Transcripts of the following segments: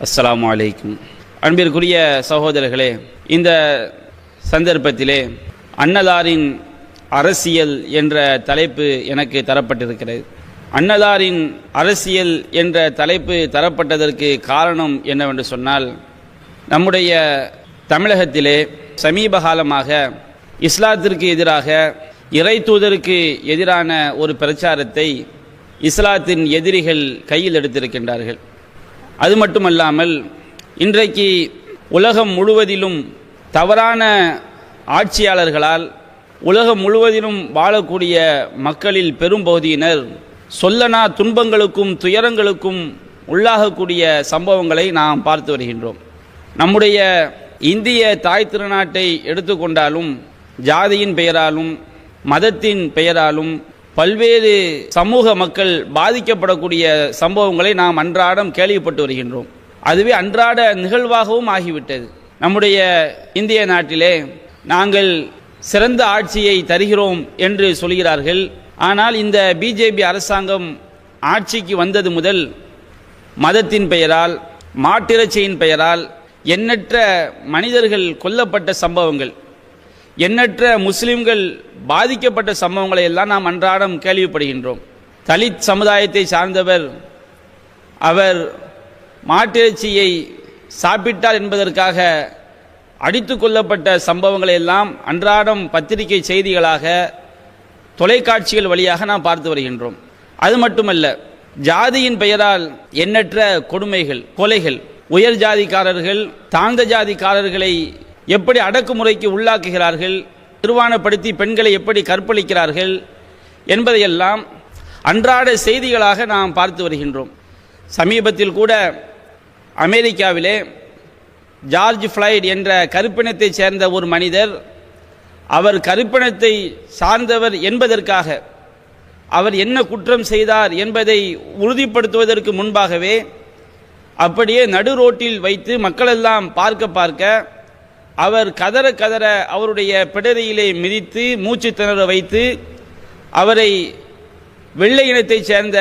அஸ்ஸலாமு அலைக்கும். அன்பிற்குரிய சகோதரர்களே, இந்த சந்தர்ப்பத்திலே அன்னதாரின் அரசியல் என்ற தலைப்பு எனக்கு தரப்பட்டிருக்கிறது. அன்னதாரின் அரசியல் என்ற தலைப்பு தரப்பட்டதற்கு காரணம் என்னவென்று சொன்னால், நம்முடைய தமிழகத்திலே சமீப காலமாக இஸ்லாத்திற்கு எதிராக, இறை தூதருக்கு எதிரான ஒரு பிரச்சாரத்தை இஸ்லாத்தின் எதிரிகள் கையில் எடுத்திருக்கின்றார்கள். அது மட்டுமல்லாமல் இன்றைக்கு உலகம் முழுவதிலும் தவறான ஆட்சியாளர்களால் உலகம் முழுவதிலும் வாழக்கூடிய மக்களில் பெரும்பகுதியினர் சொல்லனா துன்பங்களுக்கும் துயரங்களுக்கும் உள்ளாகக்கூடிய சம்பவங்களை நாம் பார்த்து வருகின்றோம். நம்முடைய இந்திய தாய் திருநாட்டை எடுத்துக்கொண்டாலும் ஜாதியின் பெயராலும் மதத்தின் பெயராலும் பல்வேறு சமூக மக்கள் பாதிக்கப்படக்கூடிய சம்பவங்களை நாம் அன்றாடம் கேள்விப்பட்டு வருகின்றோம். அதுவே அன்றாட நிகழ்வாகவும் ஆகிவிட்டது. நம்முடைய இந்திய நாட்டிலே நாங்கள் சிறந்த ஆட்சியை தருகிறோம் என்று சொல்கிறார்கள். ஆனால் இந்த பிஜேபி அரசாங்கம் ஆட்சிக்கு வந்தது முதல் மதத்தின் பெயரால், மாட்டிறைச்சியின் பெயரால் எண்ணற்ற மனிதர்கள் கொல்லப்பட்ட சம்பவங்கள், எண்ணற்ற முஸ்லிம்கள் பாதிக்கப்பட்ட சம்பவங்களை எல்லாம் நாம் அன்றாடம் கேள்விப்படுகின்றோம். தலித் சமுதாயத்தை சார்ந்தவர் அவர் மாட்டிறைச்சியை சாப்பிட்டார் என்பதற்காக அடித்து கொல்லப்பட்ட சம்பவங்களை எல்லாம் அன்றாடம் பத்திரிகை செய்திகளாக, தொலைக்காட்சிகள் வழியாக நாம் பார்த்து வருகின்றோம். அது மட்டுமல்ல, ஜாதியின் பெயரால் எண்ணற்ற கொடுமைகள், கொலைகள், உயர் ஜாதிக்காரர்கள் தாழ்ந்த ஜாதிக்காரர்களை எப்படி அடக்குமுறைக்கு உள்ளாக்குகிறார்கள், நிர்வாணப்படுத்தி பெண்களை எப்படி கற்பழிக்கிறார்கள் என்பதையெல்லாம் அன்றாட செய்திகளாக நாம் பார்த்து வருகின்றோம். சமீபத்தில் கூட அமெரிக்காவிலே ஜார்ஜ் ஃப்ளாய்ட் என்ற கருப்பினத்தைச் சேர்ந்த ஒரு மனிதர், அவர் கருப்பினத்தை சார்ந்தவர் என்பதற்காக அவர் என்ன குற்றம் செய்தார் என்பதை உறுதிப்படுத்துவதற்கு முன்பாகவே அப்படியே நடு ரோட்டில் வைத்து மக்களெல்லாம் பார்க்க அவர் கதற கதற அவருடைய பிடரியிலே மிதித்து மூச்சு திணற வைத்து அவரை வெள்ளை இனத்தைச் சேர்ந்த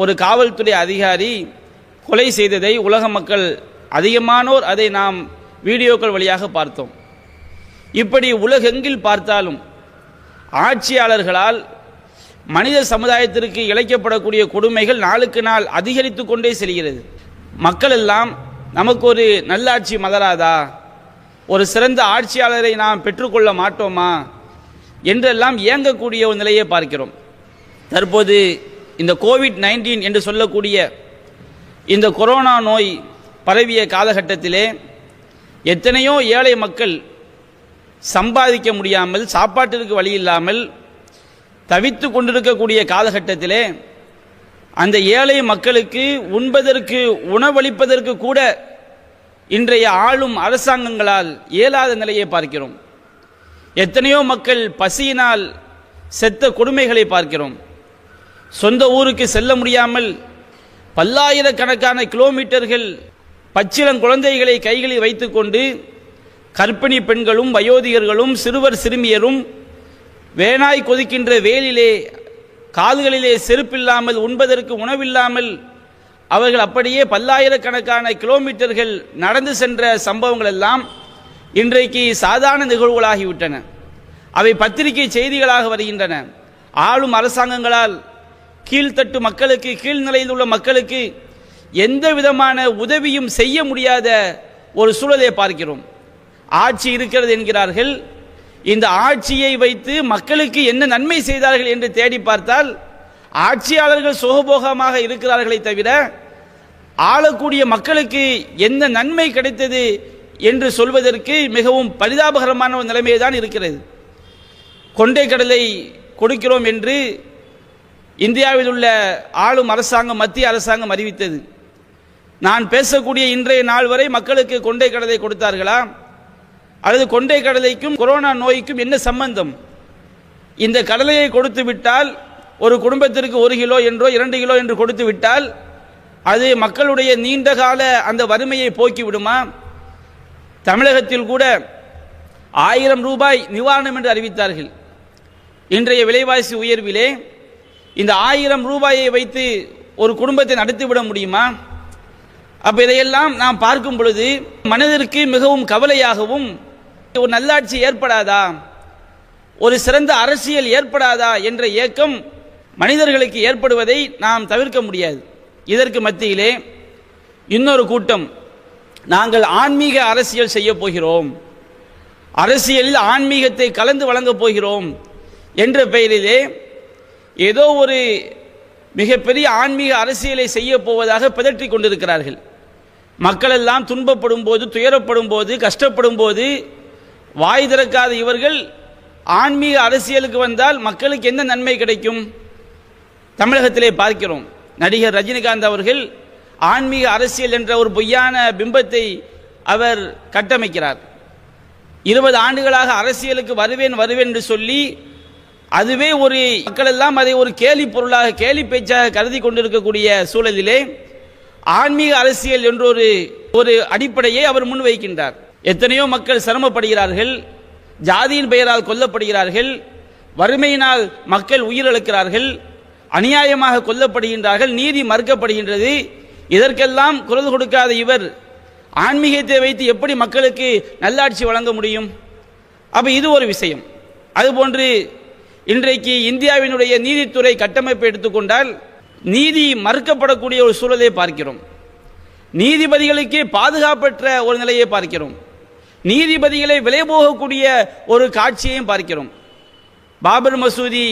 ஒரு காவல்துறை அதிகாரி கொலை செய்ததை உலக மக்கள் அதிகமானோர் அதை நாம் வீடியோக்கள் வழியாக பார்த்தோம். இப்படி உலகெங்கில் பார்த்தாலும் ஆட்சியாளர்களால் மனித சமுதாயத்திற்கு இழைக்கப்படக்கூடிய கொடுமைகள் நாளுக்கு நாள் அதிகரித்து கொண்டே செல்கிறது. மக்கள் எல்லாம் நமக்கு ஒரு நல்லாட்சி மலராதா, ஒரு சிறந்த ஆட்சியாளரை நாம் பெற்றுக்கொள்ள மாட்டோமா என்றெல்லாம் இயங்கக்கூடிய ஒரு நிலையை பார்க்கிறோம். தற்போது இந்த கோவிட்-19 என்று சொல்லக்கூடிய இந்த கொரோனா நோய் பரவிய காலகட்டத்திலே எத்தனையோ ஏழை மக்கள் சம்பாதிக்க முடியாமல், சாப்பாட்டிற்கு வழி இல்லாமல் தவித்து கொண்டிருக்கக்கூடிய காலகட்டத்திலே அந்த ஏழை மக்களுக்கு உண்பதற்கு, உணவளிப்பதற்கு கூட இன்றைய ஆளும் அரசாங்கங்களால் இயலாத நிலையை பார்க்கிறோம். எத்தனையோ மக்கள் பசியினால் செத்த கொடுமைகளை பார்க்கிறோம். சொந்த ஊருக்கு செல்ல முடியாமல் பல்லாயிரக்கணக்கான கிலோமீட்டர்கள் பச்சிளம் குழந்தைகளை கைகளில் வைத்துக்கொண்டு கர்ப்பிணி பெண்களும் வயோதிகர்களும் சிறுவர் சிறுமியரும் வேனாய் கொதிக்கின்ற வேலிலே கால்களிலே செருப்பில்லாமல், உண்பதற்கு உணவில்லாமல் அவர்கள் அப்படியே பல்லாயிரக்கணக்கான கிலோமீட்டர்கள் நடந்து சென்ற சம்பவங்கள் எல்லாம் இன்றைக்கு சாதாரண நிகழ்வுகளாகிவிட்டன. அவை பத்திரிகை செய்திகளாக வருகின்றன. ஆளும் அரசாங்கங்களால் கீழ்த்தட்டு மக்களுக்கு, கீழ்நிலையில் உள்ள மக்களுக்கு எந்த விதமான உதவியும் செய்ய முடியாத ஒரு சூழலை பார்க்கிறோம். ஆட்சி இருக்கிறது என்கிறார்கள். இந்த ஆட்சியை வைத்து மக்களுக்கு என்ன நன்மை செய்தார்கள் என்று தேடி பார்த்தால் ஆட்சியாளர்கள் சுகபோகமாக இருக்கிறார்களே தவிர ஆளக்கூடிய மக்களுக்கு என்ன நன்மை கிடைத்தது என்று சொல்வதற்கு மிகவும் பரிதாபகரமான ஒரு நிலைமையை தான் இருக்கிறது. கொண்டை கடலை கொடுக்கிறோம் என்று இந்தியாவில் உள்ள ஆளும் அரசாங்கம், மத்திய அரசாங்கம் அறிவித்தது. நான் பேசக்கூடிய இன்றைய நாள் வரை மக்களுக்கு கொண்டை கடலை கொடுத்தார்களா, அல்லது கொண்டை கடலைக்கும் கொரோனா நோய்க்கும் என்ன சம்பந்தம்? இந்த கடலையை கொடுத்து விட்டால், ஒரு குடும்பத்திற்கு 1 கிலோ என்றோ 2 கிலோ என்று கொடுத்து விட்டால் அது மக்களுடைய நீண்ட கால அந்த வறுமையை போக்கி விடுமா? தமிழகத்தில் கூட 1000 ரூபாய் நிவாரணம் என்று அறிவித்தார்கள். இன்றைய விலைவாசி உயர்விலே இந்த 1000 ரூபாயை வைத்து ஒரு குடும்பத்தை நடத்திவிட முடியுமா? அப்ப இதையெல்லாம் நாம் பார்க்கும் பொழுது மனதிற்கு மிகவும் கவலையாகவும், ஒரு நல்லாட்சி ஏற்படாதா, ஒரு சிறந்த அரசியல் ஏற்படாதா என்ற ஏக்கம் மனிதர்களுக்கு ஏற்படுவதை நாம் தவிர்க்க முடியாது. இதற்கு மத்தியிலே இன்னொரு கூட்டம், நாங்கள் ஆன்மீக அரசியல் செய்ய போகிறோம், அரசியலில் ஆன்மீகத்தை கலந்து வழங்கப் போகிறோம் என்ற பெயரிலே ஏதோ ஒரு மிகப்பெரிய ஆன்மீக அரசியலை செய்ய போவதாக பிதற்றிக் கொண்டிருக்கிறார்கள். மக்கள் எல்லாம் துன்பப்படும் போது, துயரப்படும் போது, கஷ்டப்படும் போது வாய் திறக்காத இவர்கள் ஆன்மீக அரசியலுக்கு வந்தால் மக்களுக்கு என்ன நன்மை கிடைக்கும்? தமிழகத்திலே பார்க்கிறோம். நடிகர் ரஜினிகாந்த் அவர்கள் ஆன்மீக அரசியல் என்ற ஒரு பொய்யான பிம்பத்தை அவர் கட்டமைக்கிறார். 20 ஆண்டுகளாக அரசியலுக்கு வருவேன் வருவேன் என்று சொல்லி அதுவே ஒரு மக்கள் எல்லாம் அதை ஒரு கேலி பொருளாக, கேலி பேச்சாக கருதி கொண்டிருக்கக்கூடிய சூழலிலே ஆன்மீக அரசியல் என்ற ஒரு அடிப்படையை அவர் முன்வைக்கின்றார். எத்தனையோ மக்கள் சிரமப்படுகிறார்கள், ஜாதியின் பெயரால் கொல்லப்படுகிறார்கள், வறுமையினால் மக்கள் உயிரிழக்கிறார்கள், அநியாயமாக கொல்லப்படுகின்றார்கள், நீதி மறுக்கப்படுகின்றது. இதற்கெல்லாம் குரல் கொடுக்காத இவர் ஆன்மீகத்தை வைத்து எப்படி மக்களுக்கு நல்லாட்சி வழங்க முடியும்? அப்ப இது ஒரு விஷயம். அதுபோன்று இன்றைக்கு இந்தியாவினுடைய நீதித்துறை கட்டமைப்பை எடுத்துக்கொண்டால் நீதி மறுக்கப்படக்கூடிய ஒரு சூழலை பார்க்கிறோம். நீதிபதிகளுக்கே பாதுகாப்பற்ற ஒரு நிலையை பார்க்கிறோம். நீதிபதிகளை விலை போகக்கூடிய ஒரு காட்சியையும் பார்க்கிறோம். பாபர் மசூதி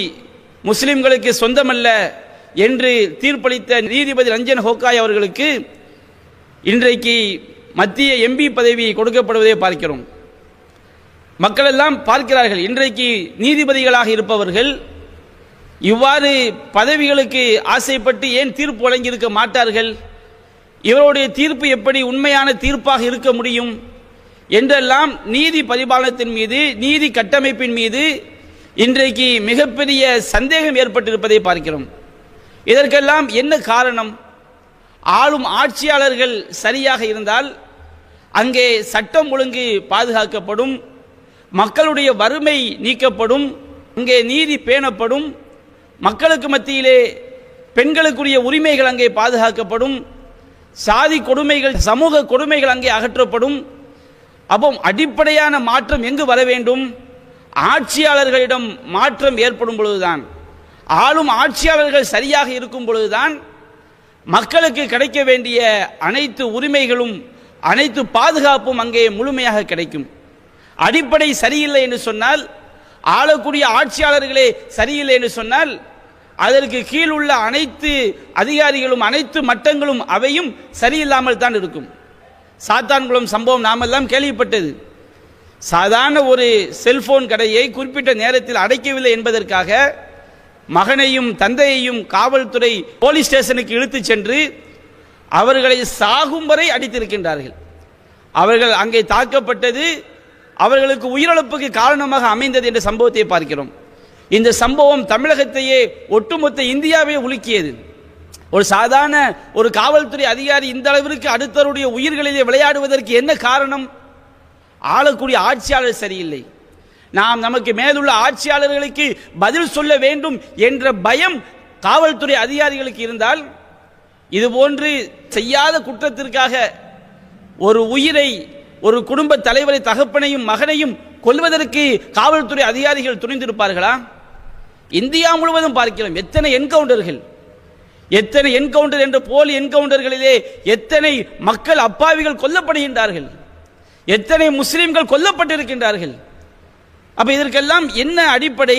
முஸ்லிம்களுக்கு சொந்தமல்ல என்று தீர்ப்பளித்த நீதிபதி ரஞ்சன் கோகாய் அவர்களுக்கு இன்றைக்கு மத்திய எம்பி பதவி கொடுக்கப்படுவதை பார்க்கிறோம். மக்கள் எல்லாம் பார்க்கிறார்கள், இன்றைக்கு நீதிபதிகளாக இருப்பவர்கள் இவ்வாறு பதவிகளுக்கு ஆசைப்பட்டு ஏன் தீர்ப்பு வழங்கியிருக்க மாட்டார்கள்? இவருடைய தீர்ப்பு எப்படி உண்மையான தீர்ப்பாக இருக்க முடியும் என்றெல்லாம் நீதி பரிபாலனத்தின் மீது, நீதி கட்டமைப்பின் மீது இன்றைக்கு மிகப்பெரிய சந்தேகம் ஏற்பட்டிருப்பதை பார்க்கிறோம். இதற்கெல்லாம் என்ன காரணம்? ஆளும் ஆட்சியாளர்கள் சரியாக இருந்தால் அங்கே சட்டம் ஒழுங்கு பாதுகாக்கப்படும், மக்களுடைய வறுமை நீக்கப்படும், அங்கே நீதி பேணப்படும், மக்களுக்கு மத்தியிலே பெண்களுக்குரிய உரிமைகள் அங்கே பாதுகாக்கப்படும், சாதி கொடுமைகள், சமூக கொடுமைகள் அங்கே அகற்றப்படும். அப்போ அடிப்படையான மாற்றம் எங்கு வர வேண்டும்? ஆட்சியாளர்களிடம் மாற்றம் ஏற்படும் பொழுதுதான், ஆளும் ஆட்சியாளர்கள் சரியாக இருக்கும் பொழுதுதான் மக்களுக்கு கிடைக்க வேண்டிய அனைத்து உரிமைகளும் அனைத்து பாதுகாப்பும் அங்கே முழுமையாக கிடைக்கும். அடிப்படை சரியில்லை என்று சொன்னால், ஆளக்கூடிய ஆட்சியாளர்களே சரியில்லை என்று சொன்னால் அதற்கு கீழ் உள்ள அனைத்து அதிகாரிகளும் அனைத்து மட்டங்களும் அவையும் சரியில்லாமல் தான் இருக்கும். சாத்தான்குளம் சம்பவம் நாமெல்லாம் கேள்விப்பட்டது. சாதாரண ஒரு செல்போன் கடையை குறிப்பிட்ட நேரத்தில் அடைக்கவில்லை என்பதற்காக மகனையும் தந்தையையும் காவல்துறை போலீஸ் ஸ்டேஷனுக்கு இழுத்துச் சென்று அவர்களை சாகும் வரை அடித்திருக்கின்றார்கள். அவர்கள் அங்கே தாக்கப்பட்டது அவர்களுக்கு உயிரிழப்புக்கு காரணமாக அமைந்தது என்ற சம்பவத்தை பார்க்கிறோம். இந்த சம்பவம் தமிழகத்தையே, ஒட்டுமொத்த இந்தியாவே உலுக்கியது. ஒரு சாதாரண ஒரு காவல்துறை அதிகாரி இந்த அளவிற்கு அடுத்தவருடைய உயிர்களிலே விளையாடுவதற்கு என்ன காரணம்? ஆளக்கூடிய ஆட்சியாளர் சரியில்லை. நாம் நமக்கு மேலுள்ள ஆட்சியாளர்களுக்கு பதில் சொல்ல வேண்டும் என்ற பயம் காவல்துறை அதிகாரிகளுக்கு இருந்தால், இதுபோன்று செய்யாத குற்றத்திற்காக ஒரு உயிரை, ஒரு குடும்ப தலைவரை, தகப்பனையும் மகனையும் கொல்வதற்கு காவல்துறை அதிகாரிகள் துணிந்திருப்பார்களா? இந்தியா முழுவதும் பார்க்கிறோம். எத்தனை என்கவுண்டர்கள், எத்தனை என்கவுண்டர் என்ற போலி என்கவுண்டர்களிலே எத்தனை மக்கள் அப்பாவிகள் கொல்லப்படுகின்றார்கள், எத்தனை முஸ்லிம்கள் கொல்லப்பட்டிருக்கின்றார்கள். அப்ப இதற்கெல்லாம் என்ன அடிப்படை?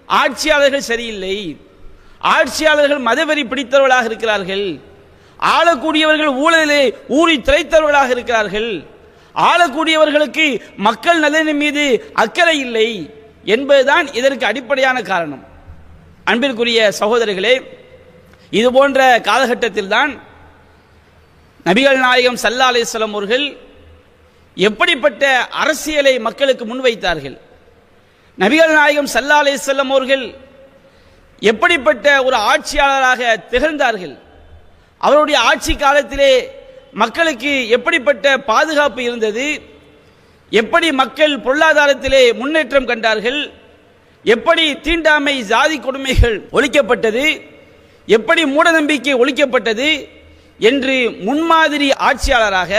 ஆட்சியாளர்கள் சரியில்லை, ஆட்சியாளர்கள் மதவெறி பிடித்தவர்களாக இருக்கிறார்கள், ஆளக்கூடியவர்கள் ஊழலிலே ஊறி திளைத்தவர்களாக இருக்கிறார்கள், ஆளக்கூடியவர்களுக்கு மக்கள் நலனின் மீது அக்கறை இல்லை என்பதுதான் இதற்கு அடிப்படையான காரணம். அன்பிற்குரிய சகோதரர்களே, இது போன்ற காலகட்டத்தில் தான் நபிகள் நாயகம் ஸல்லல்லாஹு அலைஹி வஸல்லம் அவர்கள் எப்படிப்பட்ட அரசியலை மக்களுக்கு முன்வைத்தார்கள்? நபிகள் நாயகம் ஸல்லல்லாஹு அலைஹி வஸல்லம் அவர்கள் எப்படிப்பட்ட ஒரு ஆட்சியாளராக திகழ்ந்தார்கள்? அவருடைய ஆட்சி காலத்திலே மக்களுக்கு எப்படிப்பட்ட பாதுகாப்பு இருந்தது? எப்படி மக்கள் பொருளாதாரத்திலே முன்னேற்றம் கண்டார்கள்? எப்படி தீண்டாமை, ஜாதி கொடுமைகள் ஒழிக்கப்பட்டது? எப்படி மூடநம்பிக்கை ஒழிக்கப்பட்டது? என்று முன்மாதிரி ஆட்சியாளராக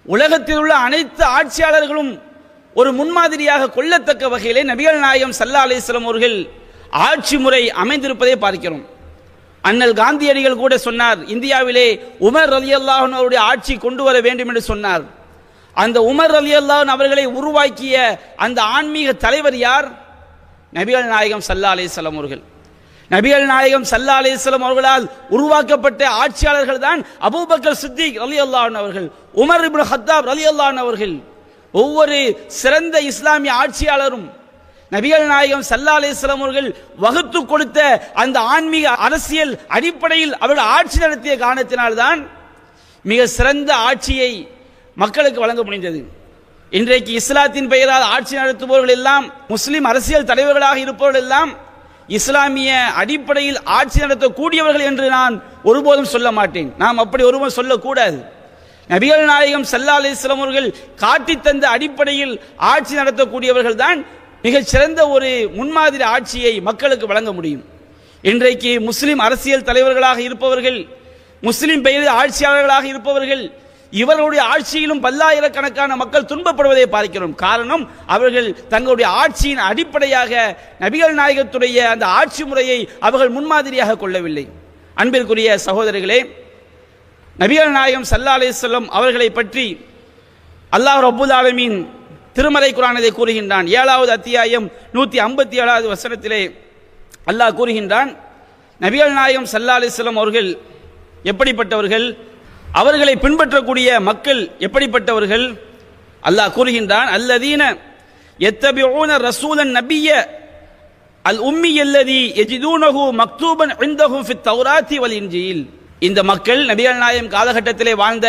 உலகத்தில் உள்ள அனைத்து ஆட்சியாளர்களும் ஒரு முன்மாதிரியாக கொள்ளத்தக்க வகையிலே நபிகள் நாயகம் ஸல்லல்லாஹு அலைஹி வஸல்லம் அவர்கள் ஆட்சி முறை அமைந்திருப்பதை பார்க்கிறோம். அண்ணல் காந்தியடிகள் கூட சொன்னார், இந்தியாவிலே உமர் ரலியல்லாஹு அன்ஹு அவருடைய ஆட்சி கொண்டு வர வேண்டும் என்று சொன்னார். அந்த உமர் ரலியல்லாஹு அன்ஹு அவர்களை உருவாக்கிய அந்த ஆன்மீக தலைவர் யார்? நபிகள் நாயகம் ஸல்லல்லாஹு அலைஹி வஸல்லம் அவர்கள். நபிகள் நாயகம் ஸல்லல்லாஹு அலைஹி வஸல்லம் அவர்களால் உருவாக்கப்பட்ட ஆட்சியாளர்கள் தான் அபூபக்கர் சித்திக் ரலியல்லாஹு அன்ஹு அவர்கள், உமர் இப்னு கத்தாப் ரலியல்லாஹு அன்ஹு அவர்கள். ஒவ்வொரு சிறந்த இஸ்லாமிய ஆட்சியாளரும் நபிகள் நாயகம் ஸல்லல்லாஹு அலைஹி வஸல்லம் அவர்கள் வகுத்து கொடுத்த அந்த ஆன்மீக அரசியல் அடிப்படையில் அவர்கள் ஆட்சி நடத்திய காரணத்தினால்தான் மிக சிறந்த ஆட்சியை மக்களுக்கு வழங்க முடிந்தது. இன்றைக்கு இஸ்லாத்தின் பெயரால் ஆட்சி நடத்துபவர்கள் எல்லாம், முஸ்லிம் அரசியல் தலைவர்களாக இருப்பவர்கள் எல்லாம் இஸ்லாமிய அடிப்படையில் ஆட்சி நடத்தக்கூடியவர்கள் என்று நான் ஒருபோதும் சொல்ல மாட்டேன். நாம் அப்படி ஒருபோதும் சொல்லக்கூடாது. நபிகள் நாயகம் ஸல்லல்லாஹு அலைஹி வஸல்லம் அவர்கள் காட்டி தந்த அடிப்படையில் ஆட்சி நடத்தக்கூடியவர்கள் தான் மிகச் சிறந்த ஒரு முன்மாதிரி ஆட்சியை மக்களுக்கு வழங்க முடியும். இன்றைக்கு முஸ்லிம் அரசியல் தலைவர்களாக இருப்பவர்கள், முஸ்லிம் பெயரில் ஆட்சியாளர்களாக இருப்பவர்கள், இவர்களுடைய ஆட்சியிலும் பல்லாயிரக்கணக்கான மக்கள் துன்பப்படுவதை பார்க்கிறோம். காரணம், அவர்கள் தங்களுடைய ஆட்சியின் அடிப்படையாக நபிகள் நாயகத்துடைய அந்த ஆட்சி முறையை அவர்கள் முன்மாதிரியாக கொள்ளவில்லை. அன்பிற்குரிய சகோதரர்களே, நபிகள் நாயகம் ஸல்லல்லாஹு அலைஹி வஸல்லம் அவர்களை பற்றி அல்லாஹ் ரப்பல் ஆலமீன் திருமறை குர்ஆனிலே கூறுகின்றான். 7வது அத்தியாயம் 157வது வசனத்திலே அல்லாஹ் கூறுகின்றான், நபிகள் நாயகம் ஸல்லல்லாஹு அலைஹி வஸல்லம் அவர்கள் எப்படிப்பட்டவர்கள், அவர்களை பின்பற்றக்கூடிய மக்கள் எப்படிப்பட்டவர்கள்? அல்லாஹ் கூறுகின்றான், அல்லதீன யத்தபிஊன ரசூலன் நபிய அல் உம்மி அல்லதி யஜிதூனஹு மக்தூபன் இன்தஹும் ஃபித் தௌராத்தி வல் இன்ஜீல். இந்த மக்கள் நபிகள் நாயகம் காலகட்டத்திலே வாழ்ந்த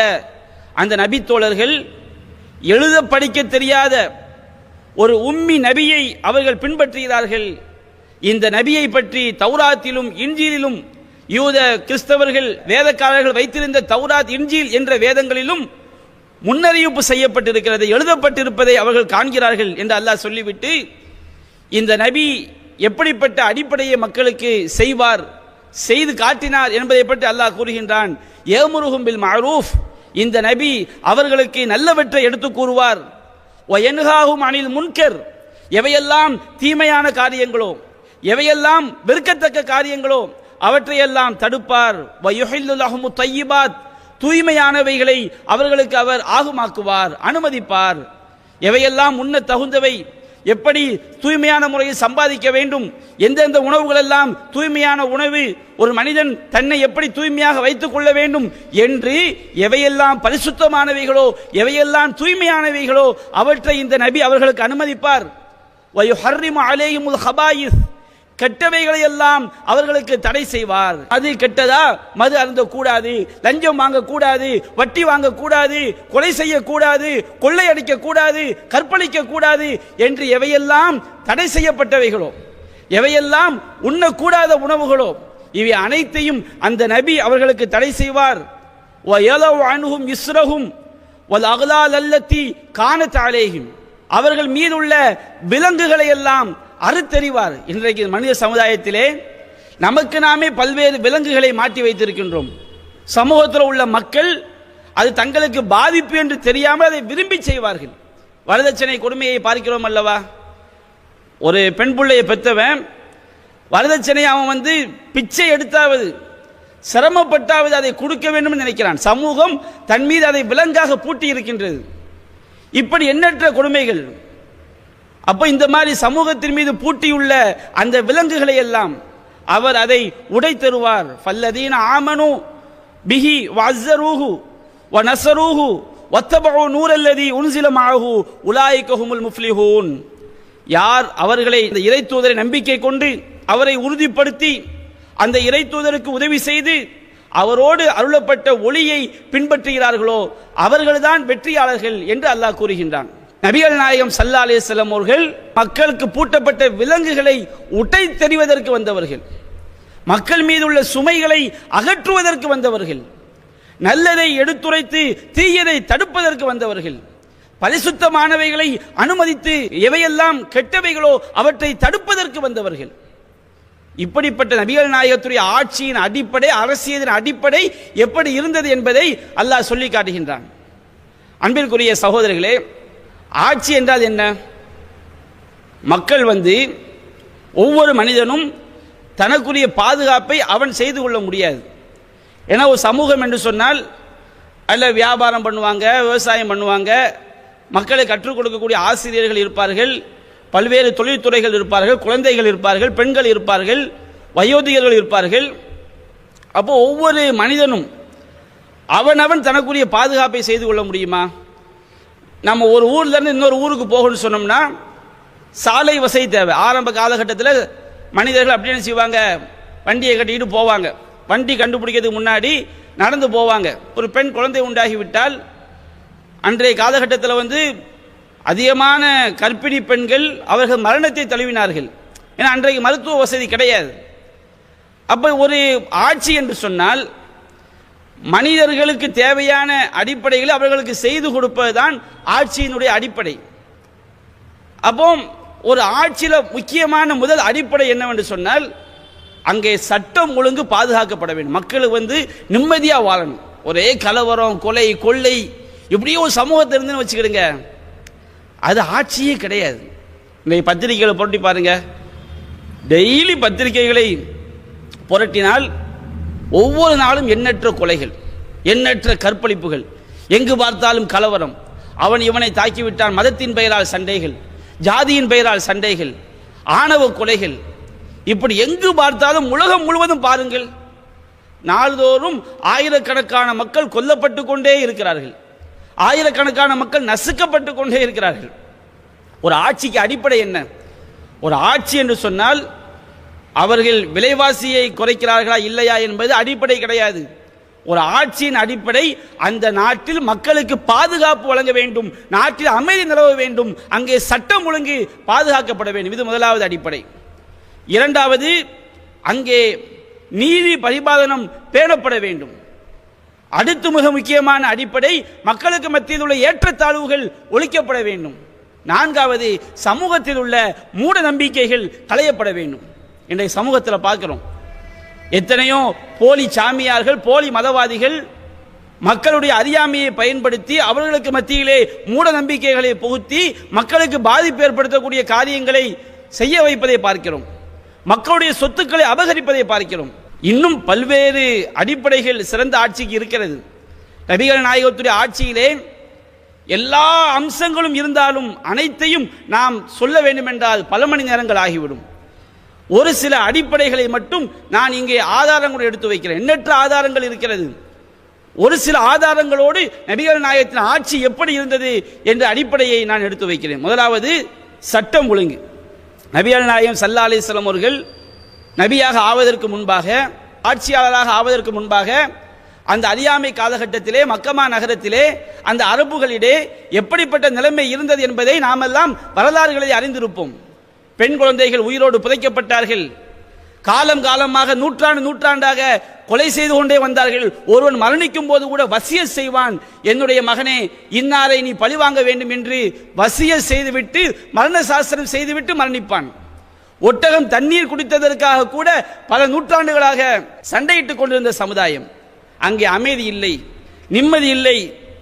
அந்த நபி தோழர்கள் எழுத படிக்க தெரியாத ஒரு உம்மி நபியை அவர்கள் பின்பற்றுகிறார்கள். இந்த நபியை பற்றி தௌராத்திலும் இன்ஜீலிலும், யூத கிறிஸ்தவர்கள் வேதக்காரர்கள் வைத்திருந்த தௌராத் இன்ஜீல் என்ற வேதங்களிலும் முன்னறிவிப்பு செய்யப்பட்டிருக்கிறது, எழுதப்பட்டிருப்பதை அவர்கள் காண்கிறார்கள் என்று அல்லாஹ் சொல்லிவிட்டு, இந்த நபி எப்படிப்பட்ட அடிப்படையை மக்களுக்கு செய்வார், செய்து காட்டினார் என்பதை பற்றி அல்லாஹ் கூறுகின்றான். யஅமுருஹும் பில் மஅரூஃப், இந்த நபி அவர்களுக்கு நல்லவற்றை எடுத்து கூறுவார். வயன்ஹாஹும் அனில் முன்கர், எவையெல்லாம் தீமையான காரியங்களோ, எவையெல்லாம் வெறுக்கத்தக்க காரியங்களோ அவற்றையெல்லாம் தடுப்பார். வயுஹில்லு லஹுமு தய்யிபாத், தூய்மையானவைகளை அவர்களுக்கு அவர் ஆகுமாக்குவார், அனுமதிப்பார். எவையெல்லாம் உண்ண தகுந்தவை, எப்படி தூய்மையான முறையில் சம்பாதிக்க வேண்டும், எந்தெந்த உணவுகள் எல்லாம் தூய்மையான உணவு, ஒரு மனிதன் தன்னை எப்படி தூய்மையாக வைத்துக் கொள்ள வேண்டும் என்று எவையெல்லாம் பரிசுத்தமானவைகளோ, எவையெல்லாம் தூய்மையானவைகளோ அவற்றை இந்த நபி அவர்களுக்கு அனுமதிப்பார். வயுஹர்ரிமு அலைஹிமுல் ஹபாயிஸ், கெட்டவைகளை எல்லாம் அவர்களுக்கு தடை செய்வார். அது கெட்டதா, மது அருந்தக்கூடாது, லஞ்சம் வாங்கக்கூடாது, வட்டி வாங்கக்கூடாது, கொலை செய்யக்கூடாது, கொள்ளையடிக்க கூடாது, கற்பழிக்க கூடாது என்று எவையெல்லாம் தடை செய்யப்பட்டவைகளோ, எவையெல்லாம் உண்ணக்கூடாத உணவுகளோ, இவை அனைத்தையும் அந்த நபி அவர்களுக்கு தடை செய்வார். வயலவ் அன்ஹும் இஸ்ரஹும் வல் அக்லால் அல்லத்தி கானத் அலைஹிம், அவர்கள் மீதுள்ள விலங்குகளை எல்லாம் அறுத்தெறிவார். இன்றைக்கு மனித சமுதாயத்திலே நமக்கு நாமே பல்வேறு விலங்குகளை மாட்டி வைத்திருக்கின்றோம். சமூகத்தில் உள்ள மக்கள் அது தங்களுக்கு பாதிப்பு என்று தெரியாமல் அதை விரும்பி செய்வார்கள். வரதட்சணை கொடுமையை பார்க்கிறோம் அல்லவா? ஒரு பெண் பிள்ளையை பெற்றவன் வரதட்சணை அவன் பிச்சை எடுத்தாவது சிரமப்பட்டாவது அதை கொடுக்க வேண்டும் என்று நினைக்கிறான். சமூகம் தன் மீது அதை விலங்காக பூட்டி இருக்கின்றது. இப்படி எண்ணற்ற கொடுமைகள். அப்ப இந்த மாதிரி சமூகத்தின் மீது பூட்டியுள்ள அந்த விலங்குகளை எல்லாம் அவர் அதை உடை தருவார். ஃபல்லதீன ஆமனு பிஹி வஅஸ்ஸரூஹு வநஸரூஹு வத்தபஉ நூரல்லதி உன்ஸில மஅஹு உலாயிக ஹுமுல் முஃப்லிஹூன். யார் அவர்களை இந்த இறை தூதரை நம்பிக்கை கொண்டு அவரை உறுதிப்படுத்தி அந்த இறை தூதருக்கு உதவி செய்து அவரோடு அருளப்பட்ட ஒளியை பின்பற்றுகிறார்களோ அவர்கள்தான் வெற்றியாளர்கள் என்று அல்லாஹ் கூறுகின்றான். நபிகள் நாயகம் ஸல்லல்லாஹு அலைஹி வஸல்லம் அவர்கள் மக்களுக்கு பூட்டப்பட்ட விலங்குகளை உடை தெரிவதற்கு வந்தவர்கள், மக்கள் மீது உள்ள சுமைகளை அகற்றுவதற்கு வந்தவர்கள், நல்லதை எடுத்துரைத்து தீயதை தடுப்பதற்கு வந்தவர்கள், பரிசுத்தமானவைகளை அனுமதித்து எவையெல்லாம் கெட்டவைகளோ அவற்றை தடுப்பதற்கு வந்தவர்கள். இப்படிப்பட்ட நபிகள் நாயகத்துடைய ஆட்சியின் அடிப்படை, அரசியலின் அடிப்படை எப்படி இருந்தது என்பதை அல்லாஹ் சொல்லி காட்டுகின்றான். அன்பிற்குரிய சகோதரர்களே, ஆட்சி என்றால் என்ன? மக்கள் ஒவ்வொரு மனிதனும் தனக்குரிய பாதுகாப்பை அவன் செய்து கொள்ள முடியாது. ஏன்னா ஒரு சமூகம் என்று சொன்னால் அல்ல வியாபாரம் பண்ணுவாங்க, விவசாயம் பண்ணுவாங்க, மக்களை கற்றுக் கொடுக்கக்கூடிய ஆசிரியர்கள் இருப்பார்கள், பல்வேறு தொழில்துறைகள் இருப்பார்கள், குழந்தைகள் இருப்பார்கள், பெண்கள் இருப்பார்கள், வயோதிகர்கள் இருப்பார்கள். அப்போ ஒவ்வொரு மனிதனும் அவனவன் தனக்குரிய பாதுகாப்பை செய்து கொள்ள முடியுமா? நம்ம ஒரு ஊர்ல இருந்து இன்னொரு ஊருக்கு போகணும்னு சொன்னோம்னா சாலை வசதி தேவை. ஆரம்ப காலகட்டத்தில் மனிதர்கள் அப்படி என்ன செய்வாங்க, வண்டியை கட்டிக்கிட்டு போவாங்க. வண்டி கண்டுபிடிக்கிறதுக்கு முன்னாடி நடந்து போவாங்க. ஒரு பெண் குழந்தை உண்டாகிவிட்டால் அன்றைய காலகட்டத்தில் அதிகமான கர்ப்பிணி பெண்கள் அவர்கள் மரணத்தை தழுவினார்கள். ஏன்னா அன்றைக்கு மருத்துவ வசதி கிடையாது. அப்போ ஒரு ஆட்சி என்று சொன்னால் மனிதர்களுக்கு தேவையான அடிப்படைகளை அவர்களுக்கு செய்து கொடுப்பதுதான் ஆட்சியினுடைய அடிப்படை. அப்போ ஒரு ஆட்சியில் முக்கியமான முதல் அடிப்படை என்னவென்று சொன்னால் அங்கே சட்டம் ஒழுங்கு பாதுகாக்கப்பட வேண்டும். மக்களுக்கு நிம்மதியாக வாழணும். ஒரே கலவரம், கொலை, கொள்ளை இப்படியோ ஒரு சமூகத்தில் இருந்துன்னு வச்சுக்கிடுங்க, அது ஆட்சியே கிடையாது. இன்றைக்கு பத்திரிகைகளை புரட்டி பாருங்க, டெய்லி பத்திரிகைகளை புரட்டினால் ஒவ்வொரு நாளும் எண்ணற்ற கொலைகள், எண்ணற்ற கற்பழிப்புகள், எங்கு பார்த்தாலும் கலவரம், அவன் இவனை தாக்கிவிட்டான், மதத்தின் பெயரால் சண்டைகள், ஜாதியின் பெயரால் சண்டைகள், ஆணவ கொலைகள், இப்படி எங்கு பார்த்தாலும் உலகம் முழுவதும் பாருங்கள், நாள்தோறும் ஆயிரக்கணக்கான மக்கள் கொல்லப்பட்டு கொண்டே இருக்கிறார்கள், ஆயிரக்கணக்கான மக்கள் நசுக்கப்பட்டு கொண்டே இருக்கிறார்கள். ஒரு ஆட்சிக்கு அடிப்படை என்ன? ஒரு ஆட்சி என்று சொன்னால் அவர்கள் விலைவாசியை குறைக்கிறார்களா இல்லையா என்பது அடிப்படை கிடையாது. ஒரு ஆட்சியின் அடிப்படை அந்த நாட்டில் மக்களுக்கு பாதுகாப்பு வழங்க வேண்டும், நாட்டில் அமைதி நிலவ வேண்டும், அங்கே சட்டம் ஒழுங்கு பாதுகாக்கப்பட வேண்டும். இது முதலாவது அடிப்படை. இரண்டாவது, அங்கே நீதி பரிபாலனம் பேணப்பட வேண்டும். அடுத்து மிக முக்கியமான அடிப்படை மக்களுக்கு மத்தியில் உள்ள ஏற்றத்தாழ்வுகள் ஒழிக்கப்பட வேண்டும். நான்காவது, சமூகத்தில் உள்ள மூட நம்பிக்கைகள் களையப்பட வேண்டும். இன்றைய சமூகத்தில் பார்க்கிறோம், எத்தனையோ போலி சாமியார்கள், போலி மதவாதிகள் மக்களுடைய அறியாமையை பயன்படுத்தி அவர்களுக்கு மத்தியிலே மூட நம்பிக்கைகளை புகுத்தி மக்களுக்கு பாதிப்பு ஏற்படுத்தக்கூடிய காரியங்களை செய்ய வைப்பதை பார்க்கிறோம். மக்களுடைய சொத்துக்களை அபகரிப்பதை பார்க்கிறோம். இன்னும் பல்வேறு அடிப்படைகள் சிறந்த ஆட்சிக்கு இருக்கிறது. நபிகள் நாயகத்துடைய ஆட்சியிலே எல்லா அம்சங்களும் இருந்தாலும் அனைத்தையும் நாம் சொல்ல வேண்டும் என்றால் பல மணி நேரங்கள் ஆகிவிடும். ஒரு சில அடிப்படைகளை மட்டும் நான் இங்கே ஆதாரங்கள் எடுத்து வைக்கிறேன். எண்ணற்ற ஆதாரங்கள் இருக்கிறது. ஒரு சில ஆதாரங்களோடு நபிகள் நாயகத்தின் ஆட்சி எப்படி இருந்தது என்ற அடிப்படையை நான் எடுத்து வைக்கிறேன். முதலாவது, சட்டம் ஒழுங்கு. நபிகள் நாயகம் ஸல்லல்லாஹு அலைஹி வஸல்லம் அவர்கள் நபியாக ஆவதற்கு முன்பாக, ஆட்சியாளராக ஆவதற்கு முன்பாக அந்த அறியாமை காலகட்டத்திலே மக்கமா நகரத்திலே அந்த அரபுகளிடையே எப்படிப்பட்ட நிலைமை இருந்தது என்பதை நாமெல்லாம் வரலாறுகளை அறிந்திருப்போம். பெண் குழந்தைகள் உயிரோடு புதைக்கப்பட்டார்கள். காலம் காலமாக நூற்றாண்டாக கொலை செய்து கொண்டே வந்தார்கள். ஒருவன் மரணிக்கும் போது கூட வசியத் செய்வான், என்னுடைய மகனே இன்னாரை நீ பழிவாங்க வேண்டும் என்று வசியத் செய்துவிட்டு மரண சாஸ்திரம் செய்துவிட்டு மரணிப்பான். ஒட்டகம் தண்ணீர் குடித்ததற்காக கூட பல நூற்றாண்டுகளாக சண்டையிட்டுக் கொண்டிருந்த சமுதாயம். அங்கே அமைதி இல்லை, நிம்மதி இல்லை,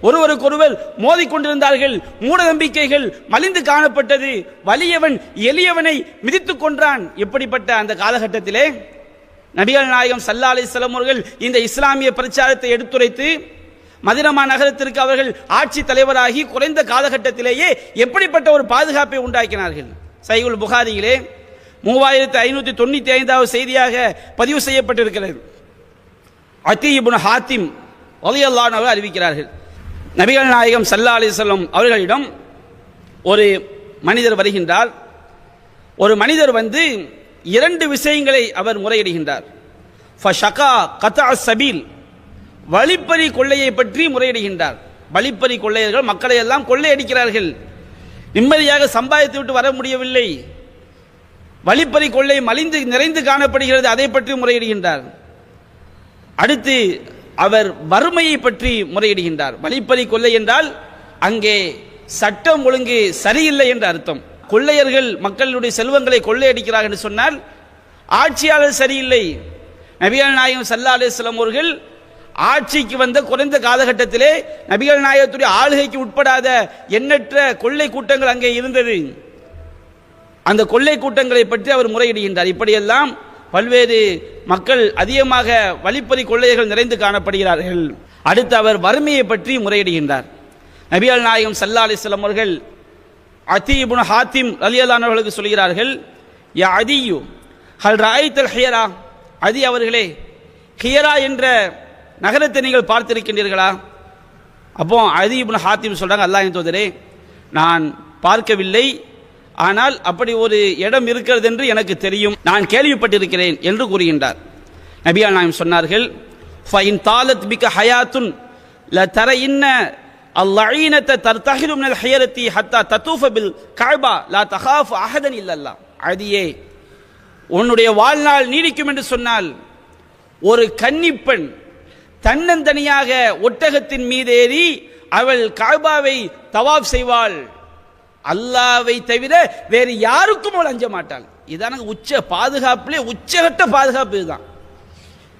ஒருவருக்கொருவர் மோதிக்கொண்டிருந்தார்கள். மூட நம்பிக்கைகள் மலிந்து காணப்பட்டது. வலியவன் எளியவனை மிதித்துக் கொன்றான். எப்படிப்பட்ட அந்த காலகட்டத்திலே நபிகள் நாயகம் ஸல்லல்லாஹு அலைஹி வஸல்லம் அவர்கள் இந்த இஸ்லாமிய பிரச்சாரத்தை எடுத்துரைத்து மதீனா நகரத்திற்கு அவர்கள் ஆட்சி தலைவராகி குறைந்த காலகட்டத்திலேயே எப்படிப்பட்ட ஒரு பாதுகாப்பை உண்டாக்கினார்கள். சஹீஹுல் புகாரியிலே 3595வது செய்தியாக பதிவு செய்யப்பட்டிருக்கிறது. அத்தீ இப்னு ஹாத்திம் ரலியல்லாஹு அன்ஹு அறிவிக்கிறார்கள், நபிகள் நாயகம் ஸல்லல்லாஹு அலைஹி வஸல்லம் அவர்களிடம் ஒரு மனிதர் வருகின்றார். ஒரு மனிதர் இரண்டு விஷயங்களை அவர் முறையிடுகின்றார். ஃபஷகா கத்அ ஸபீல், வழிப்பறி கொள்ளையை பற்றி முறையிடுகின்றார். வழிப்பறி கொள்ளையர்கள் மக்களை எல்லாம் கொள்ளையடிக்கிறார்கள், நிம்மதியாக சம்பாதித்து விட்டு வர முடியவில்லை, வழிப்பறி கொள்ளை மலிந்து நிறைந்து காணப்படுகிறது, அதை பற்றி முறையிடுகின்றார். அடுத்து அவர் வறுமையை பற்றி முறையிடுகின்றார். வழிப்பறி கொள்ளை என்றால் அங்கே சட்டம் ஒழுங்கு சரியில்லை என்ற அர்த்தம். கொள்ளையர்கள் மக்களுடைய செல்வங்களை கொள்ளையடிக்கிறார்கள் என்று சொன்னால் ஆட்சியாளர் சரியில்லை. நபிகள் நாயகம் ஸல்லல்லாஹு அலைஹி வஸல்லம் அவர்கள் ஆட்சிக்கு வந்த குறைந்த காலகட்டத்திலே நபிகள் நாயகத்துடைய ஆளுகைக்கு உட்படாத எண்ணற்ற கொள்ளை கூட்டங்கள் அங்கே இருந்தது. அந்த கொள்ளை கூட்டங்களை பற்றி அவர் முறையிடுகின்றார். இப்படியெல்லாம் பல்வேறு மக்கள் அதிகமாக வழிப்பறி கொள்ளைகள் நிறைந்து காணப்படுகிறார்கள். அடுத்து அவர் வறுமையை பற்றி முறையிடுகின்றார். நபிகள் நாயகம் ஸல்லல்லாஹு அலைஹி வஸல்லம் அவர்கள் அதி இப்னு ஹாத்திம் ரலியல்லாஹு அன்ஹு அவர்களுக்கு சொல்கிறார்கள், யா அதியு ஹல் ரஅய்தல் ஹியரா, அதி அவர்களே ஹியரா என்ற நகரத்தை நீங்கள் பார்த்திருக்கின்றீர்களா? அப்போ அதி இப்னு ஹாத்திம் சொல்றாங்க, அல்லாஹ்வின் தூதரே நான் பார்க்கவில்லை, ஆனால் அப்படி ஒரு இடம் இருக்கிறது என்று எனக்கு தெரியும், நான் கேள்விப்பட்டிருக்கிறேன் என்று கூறுகின்றார். நபிகள் நாயகம் சொன்னார்கள், ஃபைன் தாலத் பிக ஹயாத்துன் லதரஇன்ன அல்லஈனத தர்தஹிரு மினல் ஹியரத்தி ஹத்தா ததூஃப பில் கஅபா லா தகாஃபு அஹதன் இல்லல்லாஹ். அதியே உன்னுடைய வாழ்நாள் நீடிக்கும் என்று சொன்னால் ஒரு கன்னிப்பெண் தன்னந்தனியாக ஒட்டகத்தின் மீது ஏறி அவள் கஅபாவை தவாப் செய்வாள், அல்லாஹ்வை தவிர வேறு யாருக்கும் அவள் அஞ்ச மாட்டாள். இதான உச்ச பாதுகாப்பிலே உச்சகட்ட பாதுகாப்பு இதுதான்.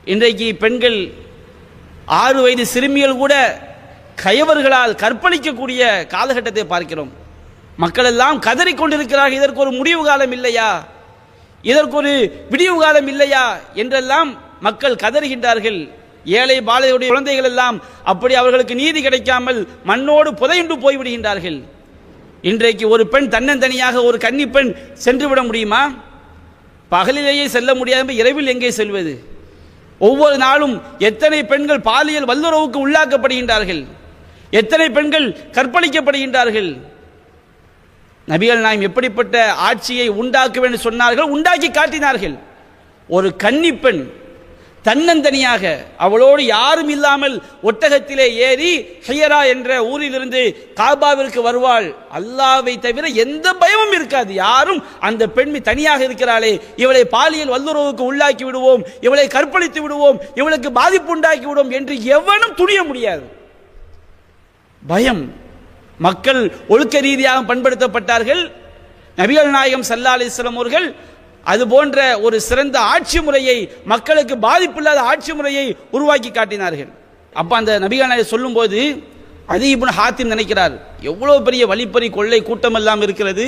இன்றைக்கு பெண்கள் 6 வயது சிறுமிகள் கூட கயவர்களால் கற்பழிக்கக்கூடிய காலகட்டத்தை பார்க்கிறோம். மக்கள் எல்லாம் கதறிக்கொண்டிருக்கிறார்கள், இதற்கு ஒரு முடிவு காலம் இல்லையா, இதற்கு ஒரு விடிவு காலம் இல்லையா என்றெல்லாம் மக்கள் கதறுகின்றார்கள். ஏழை பாலையுடைய குழந்தைகள் எல்லாம் அப்படி அவர்களுக்கு நீதி கிடைக்காமல் மண்ணோடு புதையுண்டு போய்விடுகின்றார்கள். இன்றைக்கு ஒரு பெண் தன்னந்தனியாக ஒரு கன்னி பெண் சென்று விட முடியுமா? பகலிலேயே செல்ல முடியாத இரவில் எங்கே செல்வது? ஒவ்வொரு நாளும் எத்தனை பெண்கள் பாலியல் வல்லுறவுக்கு உள்ளாக்கப்படுகின்றார்கள், எத்தனை பெண்கள் கற்பழிக்கப்படுகின்றார்கள். நபிகள் நாயகம் எப்படிப்பட்ட ஆட்சியை உண்டாக்க வேண்டும் சொன்னார்கள், உண்டாக்கி காட்டினார்கள். ஒரு கன்னி பெண் தன்னந்தனியாக அவளோடு யாரும் இல்லாமல் ஒட்டகத்திலே ஏறி ஹியரா என்ற ஊரிலிருந்து காபாவிற்கு வருவாள். அல்லாஹ்வை தவிர எந்த பயமும் இருக்காது. யாரும் அந்த பெண் தனியாக இருக்கிறாளே, இவளை பாலியல் வல்லுறவுக்கு உள்ளாக்கி விடுவோம், இவளை கற்பழித்து விடுவோம், இவளுக்கு பாதிப்பு உண்டாக்கி விடுவோம் என்று எவனும் துணிய முடியாது. பயம். மக்கள் ஒழுக்க ரீதியாக பண்படுத்தப்பட்டார்கள். நபிகள் நாயகம் ஸல்லல்லாஹு அலைஹி வஸல்லம் அவர்கள் அது போன்ற ஒரு சிறந்த ஆட்சி முறையை, மக்களுக்கு பாதிப்பில்லாத ஆட்சி முறையை உருவாக்கி காட்டினார்கள். அப்ப அந்த நபிகள் நாயகம் சொல்லும் போது அதி இப்னு ஹாத்திம் நினைக்கிறார், எவ்வளவு பெரிய வழிப்பறி கொள்ளை கூட்டம் எல்லாம் இருக்கிறது,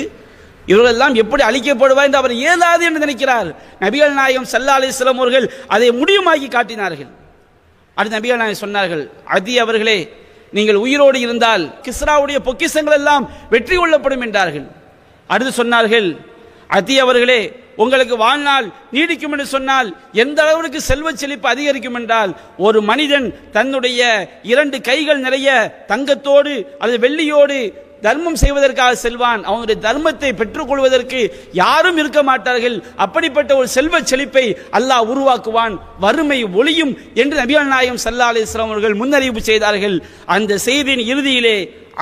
இவர்களெல்லாம் எப்படி அழிக்கப்படுவார் என்று அவர் ஏதாது என்று நினைக்கிறார். நபிகள் நாயகம் ஸல்லல்லாஹு அலைஹி வஸல்லம் அவர்கள் அதை முடிவுமாக்கி காட்டினார்கள். அடுத்து நபிகள் நாயகம் சொன்னார்கள், அதி அவர்களே நீங்கள் உயிரோடு இருந்தால் கிஸ்ராவுடைய பொக்கிஷங்கள் எல்லாம் வெற்றி கொள்ளப்படும் என்றார்கள். அடுத்து சொன்னார்கள், அதி அவர்களே உங்களுக்கு வாழ்நாள் நீடிக்கும் என்று சொன்னால் எந்த அளவிற்கு செல்வ செழிப்பு அதிகரிக்கும் என்றால், ஒரு மனிதன் தன்னுடைய 2 கைகள் நிறைய தங்கத்தோடு அல்லது வெள்ளியோடு தர்மம் செய்வதற்காக செல்வான், அவனுடைய தர்மத்தை பெற்றுக்கொள்வதற்கு யாரும் இருக்க மாட்டார்கள். அப்படிப்பட்ட ஒரு செல்வ செழிப்பை அல்லாஹ் உருவாக்குவான், வறுமை ஒளியும் என்று நபிகள் நாயகம் ஸல்லல்லாஹு அலைஹி வஸல்லம் அவர்கள் முன்னறிவிப்பு செய்தார்கள். அந்த செய்தியின் இறுதியிலே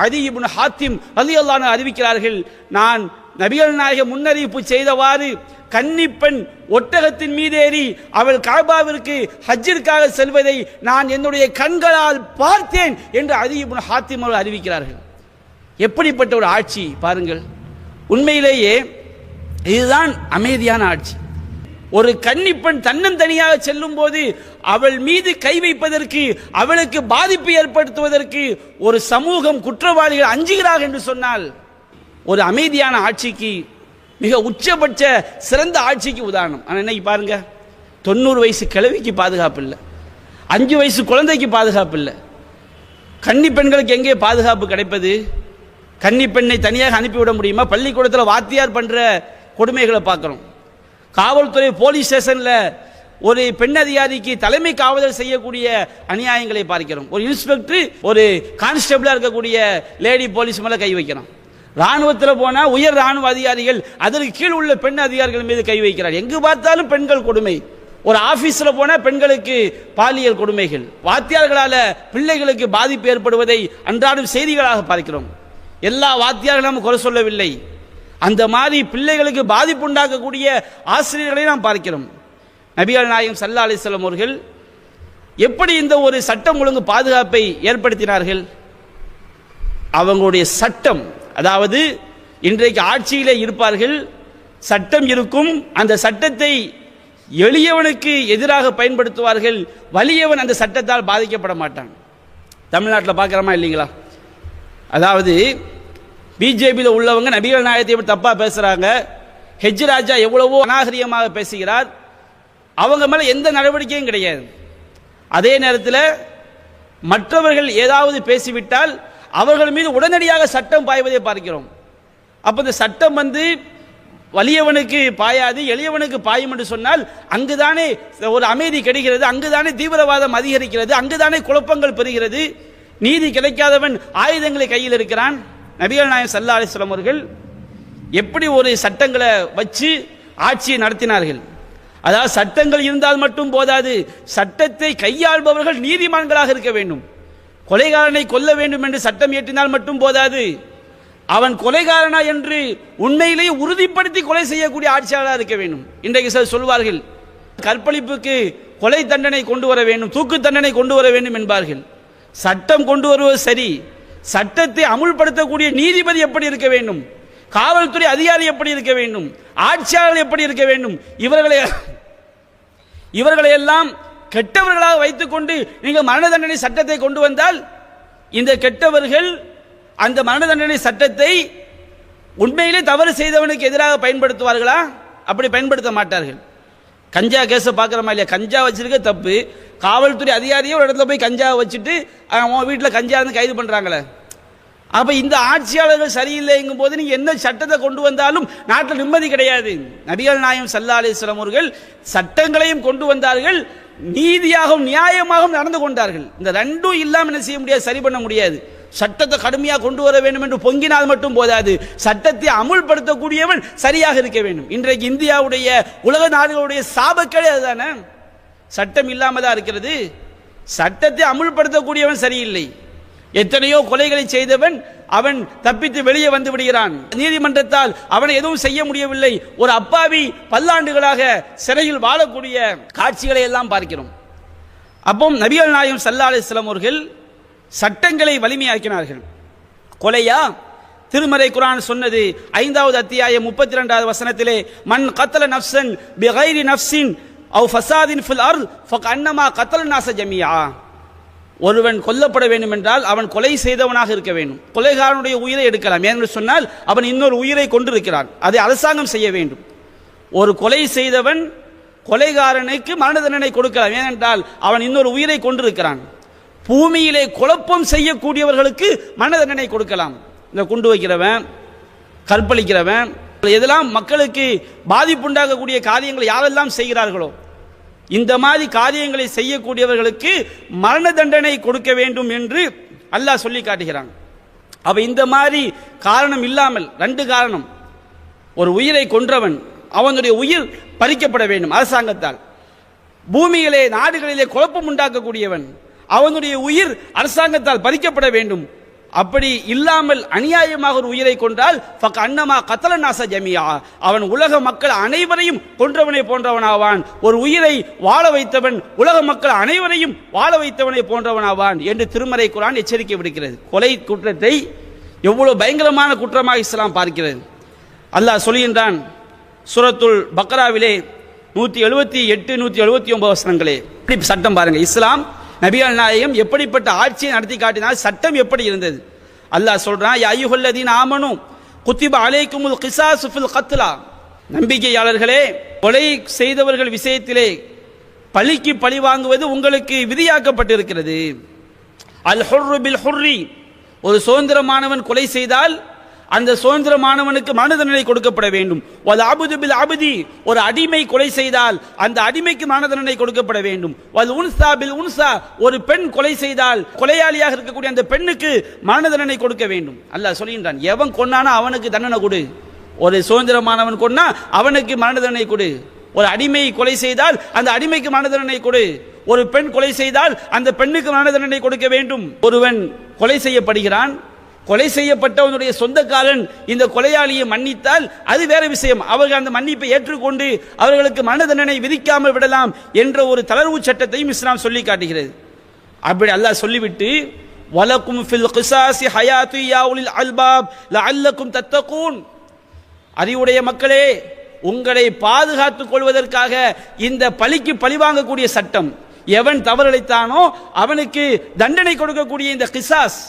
அதி இப்னு ஹாத்திம் ரலியல்லாஹு அன்ஹு அறிவிக்கிறார்கள், நான் நபிகள் நாயகம் முன்னறிவிப்பு செய்தவாறு கன்னிப்பெண் ஒட்டகத்தின் மீதேறி அவள் காபாவிற்கு ஹஜ்ஜிற்காக செல்வதை நான் என்னுடைய கண்களால் பார்த்தேன் என்று அதி இப்னு ஹாத்திம் அவர்கள் அறிவிக்கிறார்கள். எப்படிப்பட்ட ஒரு ஆட்சி பாருங்கள். உண்மையிலேயே இதுதான் அமைதியான ஆட்சி. ஒரு கன்னிப்பெண் தன்னந்தனியாக செல்லும் போது அவள் மீது கை வைப்பதற்கு, அவளுக்கு பாதிப்பு ஏற்படுத்துவதற்கு ஒரு சமூகம் குற்றவாளிகள் அஞ்சுகிறார்கள் என்று சொன்னால், ஒரு அமைதியான ஆட்சிக்கு, மிக உச்சபட்ச சிறந்த ஆட்சிக்கு உதாரணம். ஆனால் இன்னைக்கு பாருங்க, 90 வயசு கிழவிக்கு பாதுகாப்பு இல்லை, 5 வயசு குழந்தைக்கு பாதுகாப்பு இல்லை. கன்னி பெண்களுக்கு எங்கே பாதுகாப்பு கிடைப்பது? கன்னி பெண்ணை தனியாக அனுப்பிவிட முடியுமா? பள்ளிக்கூடத்தில் வாத்தியார் பண்ற கொடுமைகளை பார்க்கிறோம். காவல்துறை போலீஸ் ஸ்டேஷன்ல ஒரு பெண் அதிகாரிக்கு தலைமை காவலர் செய்யக்கூடிய அநியாயங்களை பார்க்கிறோம். ஒரு இன்ஸ்பெக்டர் ஒரு கான்ஸ்டபிளா இருக்கக்கூடிய லேடி போலீஸ் மேல கை வைக்கிறோம். ராணுவத்தில் போனா உயர் ராணுவ அதிகாரிகள் அதற்கு கீழ் உள்ள பெண் அதிகாரிகள் மீது கை வைக்கிறார். எங்கு பார்த்தாலும் பெண்கள் கொடுமை. ஒரு ஆபீஸ்ல போனா பெண்களுக்கு பாலியல் கொடுமைகள், வாத்தியார்களால பிள்ளைகளுக்கு பாதிப்பு ஏற்படுவதை அன்றாடம் செய்திகளாக பார்க்கிறோம். எல்லா வாத்தியார்களும் நாம் குறை சொல்லவில்லை, அந்த மாதிரி பிள்ளைகளுக்கு பாதிப்பு உண்டாக்கக்கூடிய ஆசிரியர்களை நாம் பார்க்கிறோம். நபிகள் நாயகம் ஸல்லல்லாஹு அலைஹி வஸல்லம் அவர்கள் எப்படி இந்த ஒரு சட்டம் ஒழுங்கு பாதுகாப்பை ஏற்படுத்தினார்கள்? அவங்களுடைய சட்டம், அதாவது இன்றைக்கு ஆட்சியிலே இருப்பார்கள், சட்டம் இருக்கும், அந்த சட்டத்தை எளியவனுக்கு எதிராக பயன்படுத்துவார்கள், வலியவன் அந்த சட்டத்தால் பாதிக்கப்பட மாட்டான். தமிழ்நாட்டில் பார்க்குறோமா இல்லைங்களா? அதாவது பிஜேபியில் உள்ளவங்க நபிகள் நாயகத்தை தப்பாக பேசுகிறாங்க, ஹெஜ் ராஜா எவ்வளவோ அநாகரிகமாக பேசுகிறார், அவங்க மேலே எந்த நடவடிக்கையும் கிடையாது. அதே நேரத்தில் மற்றவர்கள் ஏதாவது பேசிவிட்டால் அவர்கள் மீது உடனடியாக சட்டம் பாய்வதை பார்க்கிறோம். அப்போ இந்த சட்டம் வலியவனுக்கு பாயாது, எளியவனுக்கு பாயும் என்று சொன்னால் அங்குதானே ஒரு அமைதி கிடைக்கிறது, அங்குதானே தீவிரவாதம் அதிகரிக்கிறது, அங்குதானே குழப்பங்கள் பெறுகிறது. நீதி கிடைக்காதவன் ஆயுதங்களை கையில் இருக்கிறான். நபிகள் நாயகம் ஸல்லல்லாஹு அலைஹி வஸல்லம் அவர்கள் எப்படி ஒரு சட்டங்களை வச்சு ஆட்சியை நடத்தினார்கள். அதாவது சட்டங்கள் இருந்தால் மட்டும் போதாது, சட்டத்தை கையாள்பவர்கள் நீதிமான்களாக இருக்க வேண்டும். கொலைகாரனை கொல்ல வேண்டும் என்று சட்டம் இயற்றினால் மட்டும் போதாது, அவன் கொலைகாரனா என்று உண்மையிலேயே உறுதிப்படுத்தி கொலை செய்யக்கூடிய ஆட்சியாளராக இருக்க வேண்டும். இன்றைக்கு சிலர் சொல்வார்கள், கற்பழிப்புக்கு கொலை தண்டனை கொண்டு வர வேண்டும், தூக்கு தண்டனை கொண்டு வர வேண்டும் என்பார்கள். சட்டம் கொண்டு வருவது சரி, சட்டத்தை அமுல்படுத்தக்கூடிய நீதிபதி எப்படி இருக்க வேண்டும், காவல்துறை அதிகாரி எப்படி இருக்க வேண்டும், ஆட்சியாளர் எப்படி இருக்க வேண்டும், இவர்களை எல்லாம் கெட்டவர்களாக வைத்துக்கொண்டு நீங்கள் மரண தண்டனை சட்டத்தை கொண்டு வந்தால் இந்த கெட்டவர்கள் அந்த மரண தண்டனை சட்டத்தை உண்மையிலே தவறு செய்தவனுக்கு எதிராக பயன்படுத்துவார்களா? அப்படி பயன்படுத்த மாட்டார்கள். கஞ்சா கேஸை பார்க்குறோமா இல்லையா? கஞ்சா வச்சிருக்க தப்பு, காவல்துறை அதிகாரியே ஒரு இடத்துல போய் கஞ்சா வச்சுட்டு அவன் வீட்டில் கஞ்சா இருந்து கைது பண்ணுறாங்களே. அப்போ இந்த ஆட்சியாளர்கள் சரியில்லைங்கும் போது நீங்கள் என்ன சட்டத்தை கொண்டு வந்தாலும் நாட்டில் நிம்மதி கிடையாது. நபிகள் நாயகம் ஸல்லல்லாஹு அலைஹி வஸல்லம் அவர்கள் சட்டங்களையும் கொண்டு வந்தார்கள், நீதியாகவும் நியாயமாகவும் நடந்து கொண்டார்கள். இந்த ரெண்டும் இல்லாமல் என்ன செய்ய முடியாது, சரி பண்ண முடியாது. சட்டத்தை கடுமையாக கொண்டு வர வேண்டும் என்று பொங்கினால் மட்டும் போதாது, சட்டத்தை அமுல்படுத்தக்கூடியவன் சரியாக இருக்க வேண்டும். இன்றைக்கு இந்தியாவுடைய உலக நாடுகளுடைய சாபக்கேடு அதுதானே, சட்டம் இல்லாமல் தான் இருக்கிறது. சட்டத்தை அமுல்படுத்தக்கூடியவன் சரியில்லை. எத்தனையோ கொலைகளை செய்தவன் அவன் தப்பித்து வெளியே வந்து விடுகிறான், நீதிமன்றத்தால் அவனை எதுவும் செய்ய முடியவில்லை. ஒரு அப்பாவி பல்லாண்டுகளாக சிறையில் வாழக்கூடிய காட்சிகளை எல்லாம் பார்க்கிறோம். அப்போ நபிகள் நாயகம் ஸல்லல்லாஹு அலைஹி வஸல்லம் அவர்கள் சட்டங்களை வலிமையாக்கினார்கள். கொலையா? திருமறை குர்ஆன் சொன்னது 5வது அத்தியாயம் 32வது வசனத்திலே, மன் கத்தல நஃப்ஸன் பிகைரி நஃப்ஸின் அவ் ஃபஸாதின் ஃபில் அர்த் ஃபகன்னமா கத்தல நாஸ ஜமீஆ. ஒருவன் கொல்லப்பட வேண்டும் என்றால் அவன் கொலை செய்தவனாக இருக்க வேண்டும். கொலைகாரனுடைய உயிரை எடுக்கலாம், ஏனென்று சொன்னால் அவன் இன்னொரு உயிரை கொண்டிருக்கிறான், அதை அரசாங்கம் செய்ய வேண்டும். ஒரு கொலை செய்தவன் கொலைகாரனுக்கு மரண தண்டனை கொடுக்கலாம், ஏனென்றால் அவன் இன்னொரு உயிரை கொண்டிருக்கிறான். பூமியிலே குழப்பம் செய்யக்கூடியவர்களுக்கு மரண தண்டனை கொடுக்கலாம். இந்த குண்டு வைக்கிறவன், கற்பழிக்கிறவன், எதெல்லாம் மக்களுக்கு பாதிப்புண்டாகக்கூடிய காரியங்களை யாரெல்லாம் செய்கிறார்களோ இந்த மாதிரி காரியங்களை செய்யக்கூடியவர்களுக்கு மரண தண்டனை கொடுக்க வேண்டும் என்று அல்லாஹ் சொல்லி காட்டுகிறான். அப்ப இந்த மாதிரி காரணம் இல்லாமல், ரெண்டு காரணம், ஒரு உயிரை கொன்றவன் அவனுடைய உயிர் பறிக்கப்பட வேண்டும் அரசாங்கத்தால். பூமியிலே நாடுகளிலே குழப்பம் உண்டாக்கக்கூடியவன் அவனுடைய உயிர் அரசாங்கத்தால் பறிக்கப்பட வேண்டும். அப்படி இல்லாமல் அநியாயமாக ஒரு உயிரை கொன்றால் ஃபகன்னமா கத்தல நாஸ ஜமீஆ, அவன் உலக மக்கள் அனைவரையும் கொன்றவனை போன்றவனாவான். ஒரு உயிரை வாழ வைத்தவன் உலக மக்கள் அனைவரையும் வாழ வைத்தவனை போன்றவனாவான் என்று திருமறை குர்ஆன் எச்சரிக்கை விடுக்கிறது. கொலை குற்றத்தை எவ்வளவு பயங்கரமான குற்றமாக இஸ்லாம் பார்க்கிறது. அல்லாஹ் சொல்கின்றான் சூரத்துல் பக்ராவிலே 178 179 வசனங்களே. சட்டம் பாருங்க, இஸ்லாம் நபிகள் நாயகம் எப்படிப்பட்ட ஆட்சியை நடத்தி காட்டினால் சட்டம் எப்படி இருந்தது. அல்லாஹ் சொல்றான், யா அய்யுஹல்லதீன ஆமனு குத்திப அலைக்குமுல் கிஸாஸு ஃபில் கத்லா, நம்பிக்கையாளர்களே கொலை செய்தவர்கள் விஷயத்திலே பழிக்கு பழி வாங்குவது உங்களுக்கு விதியாக்கப்பட்டிருக்கிறது. அல் ஹுர்ரு பில் ஹுர்ரி, ஒரு சுதந்திரமானவன் கொலை செய்தால் அந்த சுதந்திரமானவனுக்கு மரண தண்டனை கொடுக்கப்பட வேண்டும். வல் அப்து பில் அப்தி, ஒரு அடிமை கொலை செய்தால் அந்த அடிமைக்கு மரண தண்டனை கொடுக்கப்பட வேண்டும். வல் உன்சா பில் உன்சா, ஒரு பெண் கொலை செய்தால் கொலையாளியாக இருக்கக்கூடிய அந்த பெண்ணுக்கு மரண தண்டனை கொடுக்க வேண்டும். அல்லாஹ் சொல்கின்றான், எவன் கொன்னானோ அவனுக்கு தண்டனை கொடு. ஒரு சுதந்திரமானவன் கொன்னா அவனுக்கு மரண தண்டனை கொடு. ஒரு அடிமை கொலை செய்தால் அந்த அடிமைக்கு மரண தண்டனை கொடு. ஒரு பெண் கொலை செய்தால் அந்த பெண்ணுக்கு மரண தண்டனை கொடுக்க வேண்டும். ஒருவன் கொலை செய்யப்படுகிறான், கொலை செய்யப்பட்டவனுடைய சொந்தக்காரன் இந்த கொலையாளியை மன்னித்தால் அது வேற விஷயம். அவர்கள் அந்த மன்னிப்பை ஏற்றுக்கொண்டு அவர்களுக்கு மரண தண்டனை விதிக்காமல் விடலாம் என்ற ஒரு தளர்வு சட்டத்தையும் இஸ்லாம் சொல்லி காட்டுகிறது. அப்படி அல்லாஹ் சொல்லிவிட்டு, வலக்கும் ஃபில் கிஸாஸி ஹயாத்து யா உலில் அல்பாப் லஅல்லக்கும் தத்தகூன், அறிவுடைய மக்களே உங்களை பாதுகாத்துக் கொள்வதற்காக இந்த பழிக்கு பழி வாங்கக்கூடிய சட்டம், எவன் தவறளித்தானோ அவனுக்கு தண்டனை கொடுக்கக்கூடிய இந்த கிசாஸ்,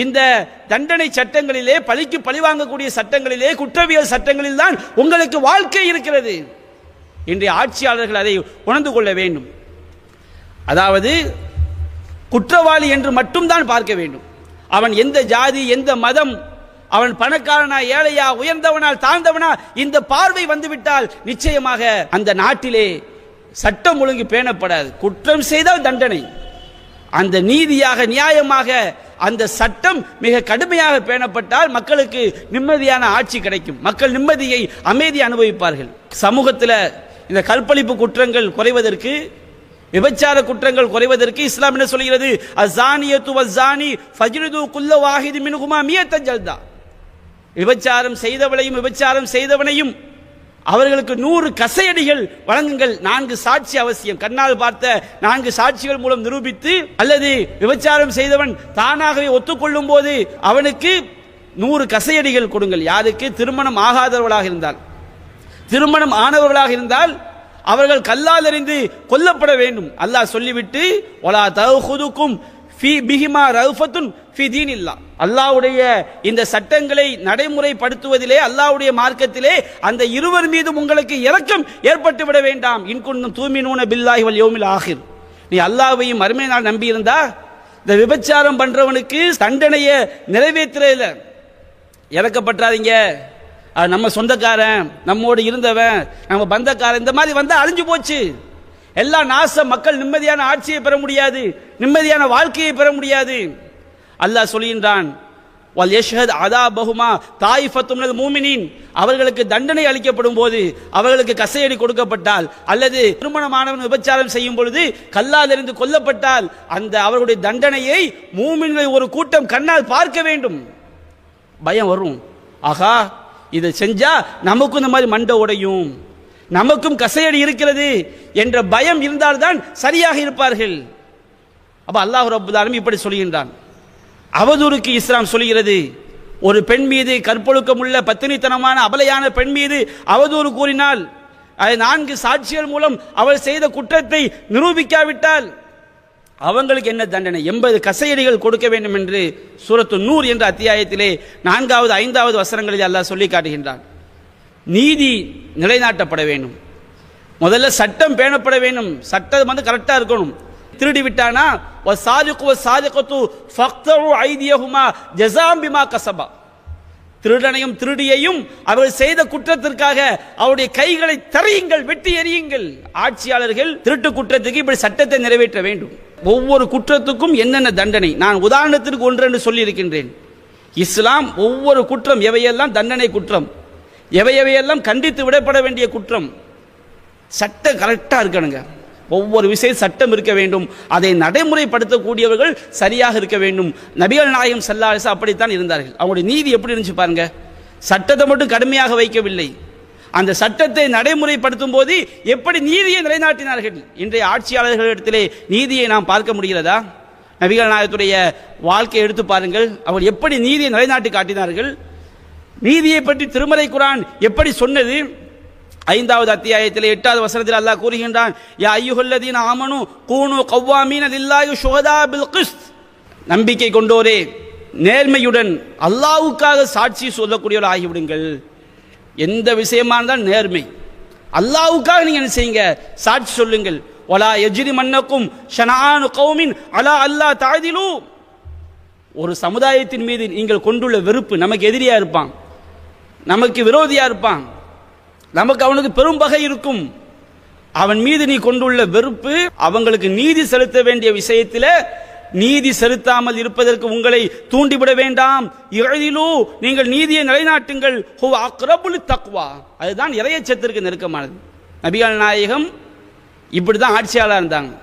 இந்த தண்டனை சட்டங்களிலே, பழிக்கு பழி வாங்கக்கூடிய சட்டங்களிலே, குற்றவியல் சட்டங்களில் தான் உங்களுக்கு வாழ்க்கை இருக்கிறது. இன்றைய ஆட்சியாளர்கள் அதை உணர்ந்து கொள்ள வேண்டும். அதாவது குற்றவாளி என்று மட்டும்தான் பார்க்க வேண்டும். அவன் எந்த ஜாதி, எந்த மதம், அவன் பணக்காரனா, ஏழையா, உயர்ந்தவனா, தாழ்ந்தவனா, இந்த பார்வை வந்துவிட்டால் நிச்சயமாக அந்த நாட்டிலே சட்டம் ஒழுங்கு பேணப்படாது. குற்றம் செய்தால் தண்டனை, அந்த நீதியாக நியாயமாக அந்த சட்டம் மிக கடுமையாக பேணப்பட்டால் மக்களுக்கு நிம்மதியான ஆட்சி கிடைக்கும். மக்கள் நிம்மதியை, அமைதியை அனுபவிப்பார்கள். சமூகத்தில் இந்த கற்பழிப்பு குற்றங்கள் குறைவதற்கு, விபச்சார குற்றங்கள் குறைவதற்கு இஸ்லாம் என்ன சொல்கிறது? அஸானியத்து வஸ்ஸானி ஃபஜ்லிது குல்ல வாஹிதி மின்ஹுமா மியத்த ஜல்தா. விபச்சாரம் செய்தவளையும் விபச்சாரம் செய்தவனையும் அவர்களுக்கு 100 கசையடிகள் வழங்குங்கள். 4 சாட்சி அவசியம். கண்ணால் பார்த்த 4 சாட்சிகள் மூலம் நிரூபித்து, அல்லது விபச்சாரம் செய்தவன் தானாகவே ஒத்துக்கொள்ளும் போது அவனுக்கு 100 கசையடிகள் கொடுங்கள். யாருக்கு? திருமணம் ஆகாதவர்களாக இருந்தால். திருமணம் ஆனவர்களாக இருந்தால் அவர்கள் கல்லால் எறிந்து கொல்லப்பட வேண்டும். அல்லாஹ் சொல்லிவிட்டு வலா தஅஹுதுக்கும் ஃபீ பிஹிமா ரஃபத்துன் ஃபீ தீனில்லாஹ். அல்லாஹ்வுடைய இந்த சட்டங்களை நடைமுறைப்படுத்துவதிலே, அல்லாஹ்வுடைய மார்க்கத்திலே அந்த இருவர் மீதும் உங்களுக்கு இரக்கம் ஏற்பட்டு விட வேண்டாம். இன்குன்னும் தூமினூன பில்லாஹி வல் யௌமில் ஆகிர். நீ அல்லாஹ்வையும் மறுமை நாள் நம்பி இருந்தா இந்த விபச்சாரம் பண்றவனுக்கு தண்டனையை நிறைவேற்றல இறக்கப்பட்டாதீங்க. நம்ம சொந்தக்காரன், நம்மோடு இருந்தவன், நம்ம பந்தக்காரன், இந்த மாதிரி வந்தா அழிஞ்சு போச்சு. எல்லா நாசம். மக்கள் நிம்மதியான ஆட்சியை பெற முடியாது, நிம்மதியான வாழ்க்கையை பெற முடியாது. அல்லாஹ் சொல்கின்றான், வல் யஷ்ஹத் அதாபஹுமா தாயிஃபத்தும் மினல் மூமினீன். அவர்களுக்கு தண்டனை அளிக்கப்படும் போது, அவர்களுக்கு கசையடி கொடுக்கப்பட்டால், அல்லது திருமணமானவன் விபச்சாரம் செய்யும் பொழுது கல்லால் எறிந்து கொல்லப்பட்டால், அந்த அவர்களுடைய தண்டனையை மூமின்கள் ஒரு கூட்டம் கண்ணால் பார்க்க வேண்டும். பயம் வரும். ஆகா, இதை செஞ்சா நமக்கும் இந்த மாதிரி மண்டை உடையும், நமக்கும் கசையடி இருக்கிறது என்ற பயம் இருந்தால்தான் சரியாக இருப்பார்கள். அப்ப அல்லாஹ் ரப்பல் ஆலமீன் இப்படி சொல்கின்றான். அவதூறுக்கு இஸ்லாம் சொல்கிறது. ஒரு பெண் மீது, கற்பொழுக்கம் உள்ள பத்தினித்தனமான அபலையான பெண் மீது அவதூறு கூறினால், அதை 4 சாட்சிகள் மூலம் அவள் செய்த குற்றத்தை நிரூபிக்காவிட்டால் அவங்களுக்கு என்ன தண்டனை? 80 கசையடிகள் கொடுக்க வேண்டும் என்று சூரத்து நூர் என்ற அத்தியாயத்திலே 4வது 5வது வசனங்களில் அல்லாஹ் சொல்லி காட்டுகின்றான். நீதி நிலைநாட்டப்பட வேண்டும். முதல்ல சட்டம் பேணப்பட வேண்டும். சட்டம் கரெக்டா இருக்கணும். திருடி விட்டானா வஸாரிகு வஸாரிகத்து ஃபக்தஉ ஐதியஹுமா ஜஸாம் பிமா கஸபா. திருடனையும் திருடியையும் அவர்கள் செய்த குற்றத்திற்காக அவருடைய கைகளை தரியுங்கள், வெட்டி எறியுங்கள். ஆட்சியாளர்கள் திருட்டு குற்றத்துக்கு இப்படி சட்டத்தை நிறைவேற்ற வேண்டும். ஒவ்வொரு குற்றத்துக்கும் என்னென்ன தண்டனை, நான் உதாரணத்திற்கு ஒன்று சொல்லி இருக்கின்றேன். இஸ்லாம் ஒவ்வொரு குற்றம், எவையெல்லாம் தண்டனை குற்றம், எவையெல்லாம் கண்டித்து விடப்பட வேண்டிய குற்றம், சட்டம் கரெக்டா இருக்கணுங்க. ஒவ்வொரு விஷயம் சட்டம் இருக்க வேண்டும். அதை நடைமுறைப்படுத்தக்கூடியவர்கள் சரியாக இருக்க வேண்டும். நபிகள் நாயகம் ஸல்லல்லாஹு அலைஹி வஸல்லம் அப்படித்தான் இருந்தார்கள். அவங்களுடைய நீதி எப்படி இருந்துச்சு பாருங்க. சட்டத்தை மட்டும் கடுமையாக வைக்கவில்லை, அந்த சட்டத்தை நடைமுறைப்படுத்தும் போது எப்படி நீதியை நிலைநாட்டினார்கள். இன்றைய ஆட்சியாளர்களிடத்திலே நீதியை நாம் பார்க்க முடிகிறதா? நபிகள் நாயகத்துடைய வாழ்க்கையை எடுத்து பாருங்கள். அவர் எப்படி நீதியை நிலைநாட்டி காட்டினார்கள். நீதியை பற்றி திருமறை குர்ஆன் எப்படி சொன்னது? 5வது அத்தியாயத்திலே 8வது வசனத்தில் அல்லாஹ் கூறுகின்றான், யா அய்யுஹல்லதீன ஆமனு கூனு கவ்வாமீன லில்லாஹி ஷுஹதா பில் கிஸ்த். நம்பிக்கை கொண்டோரே, நேர்மையுடன் அல்லாஹ்வுக்காக சாட்சி சொல்லக்கூடியவர்கள் ஆகிவிடுங்கள். எந்த விஷயமா இருந்தாலும் நேர்மை, அல்லாஹ்வுக்காக நீங்க என்ன செய்யுங்க? சாட்சி சொல்லுங்கள். வலா யஜ்ரிமன்னக்கும் ஷனஆனு கௌமின் அலா அல்லா தஅதிலு. ஒரு சமுதாயத்தின் மீது நீங்கள் கொண்டுள்ள வெறுப்பு, நமக்கு எதிரியா இருப்பான், நமக்கு விரோதியா இருப்பான், நமக்கு அவனுக்கு பெரும் பகை இருக்கும், அவன் மீது நீ கொண்டுள்ள வெறுப்பு அவங்களுக்கு நீதி செலுத்த வேண்டிய விஷயத்தில் நீதி செலுத்தாமல் இருப்பதற்கு உங்களை தூண்டிவிட வேண்டாம். இறையிலு, நீங்கள் நீதியை நிலைநாட்டுங்கள். ஹுவ அக்ரபுல் தக்வா, அதுதான் இறையச்சத்திற்கு நெருக்கமானது. நபிகள் நாயகம் இப்படிதான் ஆட்சியாளர் இருந்தாங்க.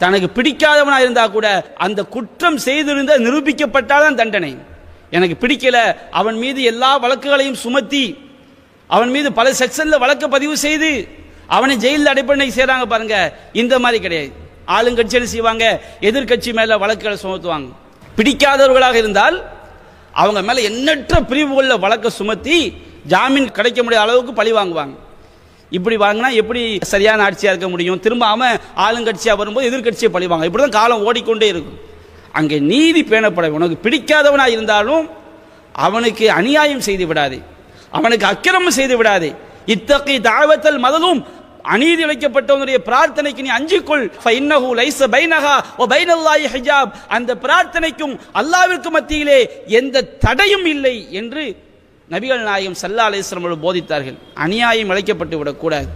தனக்கு பிடிக்காதவனா இருந்தா கூட அந்த குற்றம் செய்திருந்த நிரூபிக்கப்பட்டால்தான் தண்டனை. எனக்கு பிடிக்கல, அவன் மீது எல்லா வழக்குகளையும் சுமத்தி அவன் மீது பல செக்ஷன்ல வழக்கு பதிவு செய்து அவனை ஜெயிலில் அடைப்படை செய்யறாங்க பாருங்க. இந்த மாதிரி கிடையாது. ஆளுங்கட்சியில் செய்வாங்க, எதிர்கட்சி மேல வழக்குகளை சுமத்துவாங்க. பிடிக்காதவர்களாக இருந்தால் அவங்க மேல எண்ணற்ற பிரிவுகளில் வழக்கை சுமத்தி ஜாமீன் கிடைக்க முடியாத அளவுக்கு பழி வாங்குவாங்க. இப்படி வாங்கினா எப்படி சரியான ஆட்சியாக இருக்க முடியும்? திரும்ப அவன் ஆளுங்கட்சியாக வரும்போது எதிர்கட்சியை பழிவாங்க. இப்படி தான் காலம் ஓடிக்கொண்டே இருக்கும். அங்கே நீதி பேணப்பட, உனக்கு பிடிக்காதவனாக இருந்தாலும் அவனுக்கு அநியாயம் செய்து விடாதே, அவனுக்கு அக்கிரமம் செய்து விடாதே. இத்தகி தாவத்தல் மதலும், அநீதி இழைக்கப்பட்டவனுடைய பிரார்த்தனைக்கு நீ அஞ்சிக்கொள். ஃபஇன்னஹு லைஸ பைனஹா வ பைனல்லாஹி ஹிஜாப், அந்த பிரார்த்தனைக்கும் அல்லாஹ்விற்கு மத்தியிலே எந்த தடையும் இல்லை என்று நபிகள் நாயகம் ஸல்லல்லாஹு அலைஹி வஸல்லம் அவர்கள் போதித்தார்கள். அநியாயம் இழைக்கப்பட்டு விடக்கூடாது,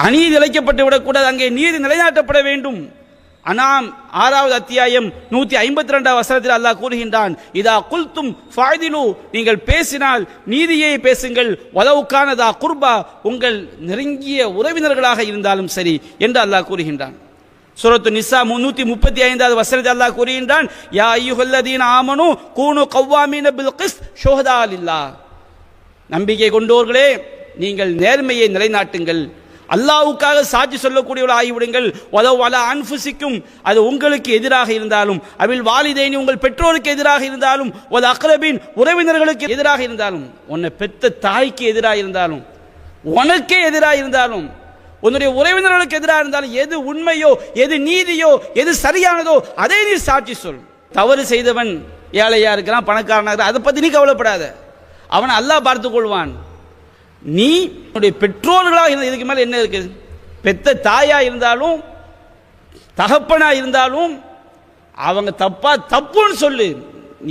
அநீதி இழைக்கப்பட்டு விடக்கூடாது, அங்கே நீதி நிலைநாட்டப்பட வேண்டும். அனாம் 6வது அத்தியாயம் 152வது வசனத்தில் அல்லாஹ் கூறுகின்றான், இதா குல்தும் ஃபாதிலு, நீங்கள் பேசினால் நீதியை பேசுங்கள், வலவுகான தா குர்பா, உங்கள் நெருங்கிய உறவினர்களாக இருந்தாலும் சரி என்று அல்லாஹ் கூறுகின்றான். சூரத்து நிசா 135வது வசனத்தில் அல்லாஹ் கூறுகின்றான், யா அய்யுஹல்லதீன ஆமனு கூனு கவ்வாமீன பில் கிஸ்த் ஷுஹதா லில்லாஹ், நம்பிக்கை கொண்டோர்களே நீங்கள் நேர்மையை நிலைநாட்டுங்கள், அல்லாஹ்வுக்காக சாட்சி சொல்லக்கூடியவர்கள் ஆகிவிடுங்கள். வலவ் அலா அன்ஃபுசிக்கும், அது உங்களுக்கு எதிராக இருந்தாலும், அவில் வாலிதைனி, உங்கள் பெற்றோருக்கு எதிராக இருந்தாலும், வல் அக்ரபீன், உறவினர்களுக்கு எதிராக இருந்தாலும், உன்னை பெத்த தாய்க்கு எதிராக இருந்தாலும், உனக்கே எதிராக இருந்தாலும், உன்னுடைய உறவினர்களுக்கு எதிராக இருந்தாலும், எது உண்மையோ எது நீதியோ எது சரியானதோ அதை நீ சாட்சி சொல். தவறு செய்தவன் ஏழையா இருக்கிறான், பணக்காரனாக இருக்கிறான், அதை பற்றி நீ கவலைப்படாத, அவனை அல்லாஹ் பார்த்துக் கொள்வான். நீ உன்னுடைய பெற்றோர்களாக இருந்த, இதுக்கு மேலே என்ன இருக்குது? பெத்த தாயா இருந்தாலும் தகப்பனா இருந்தாலும் அவங்க தப்பா தப்புன்னு சொல்லு.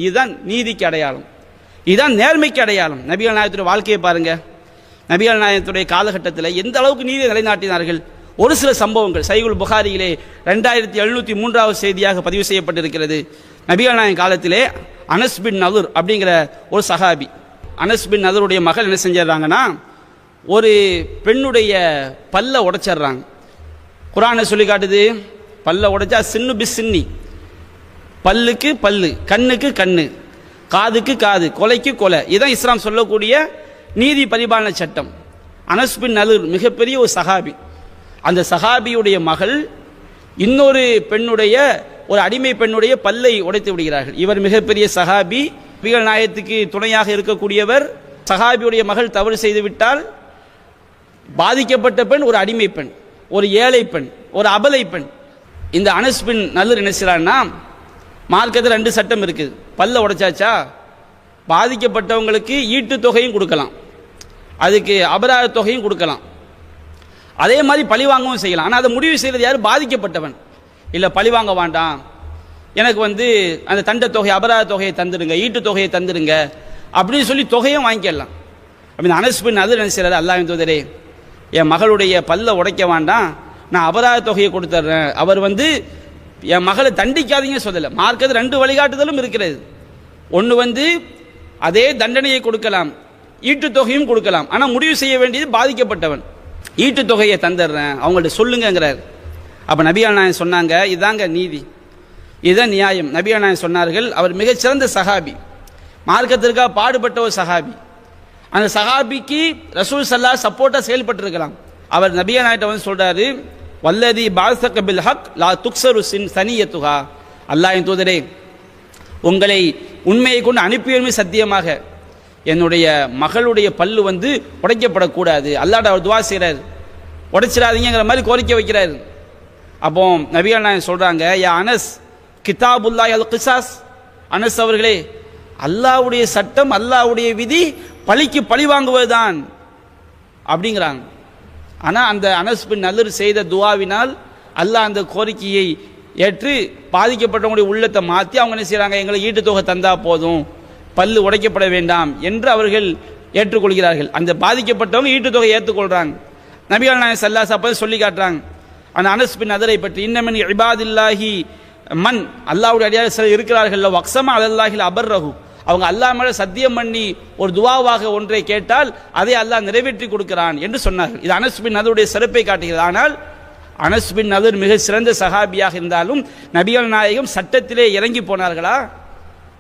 இதுதான் நீதிக்கு அடையாளம், இதுதான் நேர்மைக்கு அடையாளம். நபிகள் நாயகத்துடைய வாழ்க்கையை பாருங்க. நபிகள் நாயகத்துடைய காலகட்டத்தில் எந்த அளவுக்கு நீதியை நிலைநாட்டினார்கள். ஒரு சில சம்பவங்கள் சஹீஹுல் புகாரியிலே 2703வது செய்தியாக பதிவு செய்யப்பட்டிருக்கிறது. நபிகள் நாயகம் காலத்திலே அனஸ் பின் நதுர் அப்படிங்கிற ஒரு சஹாபி, அனஸ் பின் நதருடைய மகள் என்ன செஞ்சிடறாங்கன்னா, ஒரு பெண்ணுடைய பல்ல உடைச்சிட்றாங்க. குர்ஆனை சொல்லி காட்டுது, பல்ல உடைச்சா சின்னு பி சின்னி, பல்லுக்கு பல்லு, கண்ணுக்கு கண்ணு, காதுக்கு காது, கொலைக்கு கொலை. இதுதான் இஸ்லாம் சொல்லக்கூடிய நீதி பரிபாலன சட்டம். அனஸ் பின் நதுர் மிகப்பெரிய ஒரு சஹாபி. அந்த சஹாபியுடைய மகள் இன்னொரு பெண்ணுடைய, ஒரு அடிமை பெண்ணுடைய பல்லை உடைத்து விடுகிறார்கள். இவர் மிகப்பெரிய சஹாபி, நபிகள் நாயகத்துக்கு துணையாக இருக்கக்கூடியவர். சஹாபியுடைய மகள் தவறு செய்து விட்டால் பாதிக்கப்பட்ட பெண் ஒரு அடிமை பெண், ஒரு ஏழை பெண், ஒரு அபலை பெண். இந்த அனஸ் பின் நதுர் என்ன செய்யறான்னா, மார்க்கத்தில் 2 சட்டம் இருக்குது. பல்ல உடைச்சாச்சா பாதிக்கப்பட்டவங்களுக்கு ஈட்டு தொகையும் கொடுக்கலாம், அதுக்கு அபராத தொகையும் கொடுக்கலாம், அதே மாதிரி பழி வாங்கவும் செய்யலாம். ஆனால் அதை முடிவு செய்கிறது யார்? பாதிக்கப்பட்டவன். இல்லை பழி வாங்க வேண்டாம், எனக்கு அந்த தண்ட தொகை அபராத தொகையை தந்துடுங்க, ஈட்டு தொகையை தந்துடுங்க அப்படின்னு சொல்லி தொகையும் வாங்கிக்கலாம். அப்படின்னு அனஸ் பின் நதுர் என்ன செய்யறாரு, அல்லாஹ்வின் தூதரே என் மகளுடைய பல்ல உடைக்க வேண்டாம், நான் அபராத தொகையை கொடுத்துட்றேன். அவர் என் மகளை தண்டிக்காதீங்க சொல்லலை. மார்க்கத்தில் 2 வழிகாட்டுதலும் இருக்கிறது. ஒன்று அதே தண்டனையை கொடுக்கலாம், ஈட்டு தொகையும் கொடுக்கலாம். ஆனால் முடிவு செய்ய வேண்டியது பாதிக்கப்பட்டவன். ஈட்டு தொகையை தந்துடுறேன், அவங்கள்ட்ட சொல்லுங்கிறார். அப்போ நபிகள் நாயகம் சொன்னாங்க, இதாங்க நீதி, இதுதான் நியாயம். நபிகள் நாயகம் சொன்னார்கள், அவர் மிகச்சிறந்த சஹாபி, மார்க்கத்திற்காக பாடுபட்ட ஒரு சஹாபி. அந்த சஹாபிக்கு ரசூல் ஸல்லல்லாஹு சப்போர்ட்டாக செயல்பட்டிருக்கலாம். அவர் நபிகள் நாயகம் சொல்றாரு, வல்லதி பாஸக பில் ஹக் லா துக்ஸரு சனியத்துஹா, அல்லாஹ்வின் தூதரே உங்களை உண்மையை கொண்டு அனுப்பியமே சத்தியமாக என்னுடைய மகளுடைய பல்லு உடைக்கப்படக்கூடாது. அல்லாஹ் அவர் துவா செய்கிறார், உடைச்சிடாதீங்கிற மாதிரி கோரிக்கை வைக்கிறார். அப்போ நபிகள் நாயகம் சொல்றாங்க, யா அனஸ் கிதாபுல்லாஹி அல் கிசாஸ், அனஸ் அவர்களே அல்லாஹ்வுடைய சட்டம், அல்லாஹ்வுடைய விதி பழிக்கு பழி வாங்குவதுதான் அப்படிங்கிறாங்க. ஆனால் அந்த அனஸ் பின் நதுர் செய்த துவாவினால் அல்லாஹ் அந்த கோரிக்கையை ஏற்று பாதிக்கப்பட்டவங்களுடைய உள்ளத்தை மாற்றி அவங்க என்ன செய்கிறாங்க, எங்களை ஈட்டு தொகை தந்தா போதும், பல்லு உடைக்கப்பட வேண்டாம் என்று அவர்கள் ஏற்றுக்கொள்கிறார்கள். அந்த பாதிக்கப்பட்டவங்க ஈட்டு தொகை ஏற்றுக்கொள்கிறாங்க. நபிகள் நாயகம் ஸல்லல்லாஹு அலைஹி வஸல்லம் சொல்லி காட்டுறாங்க அந்த அனஸ் பின் நதுரை பற்றி, இன்னமின் இபாதில்லாஹி மன், அல்லாஹ்வுடைய அடியார்கள் சிலர் இருக்கிறார்கள், வக்ஸமா அலல்லாஹில் அபர்ரஹு, அவங்க அல்லாஹ் மேலே சத்தியம் பண்ணி ஒரு துவாவாக ஒன்றை கேட்டால் அதை அல்லாஹ் நிறைவேற்றி கொடுக்கிறான் என்று சொன்னார்கள். இது அனஸ் பின் நதுருடைய சிறப்பை காட்டுகிறது. ஆனால் அனஸ் பின் நதுர் மிக சிறந்த சஹாபியாக இருந்தாலும் நபிகள் நாயகம் சட்டத்திலே இறங்கி போனார்களா?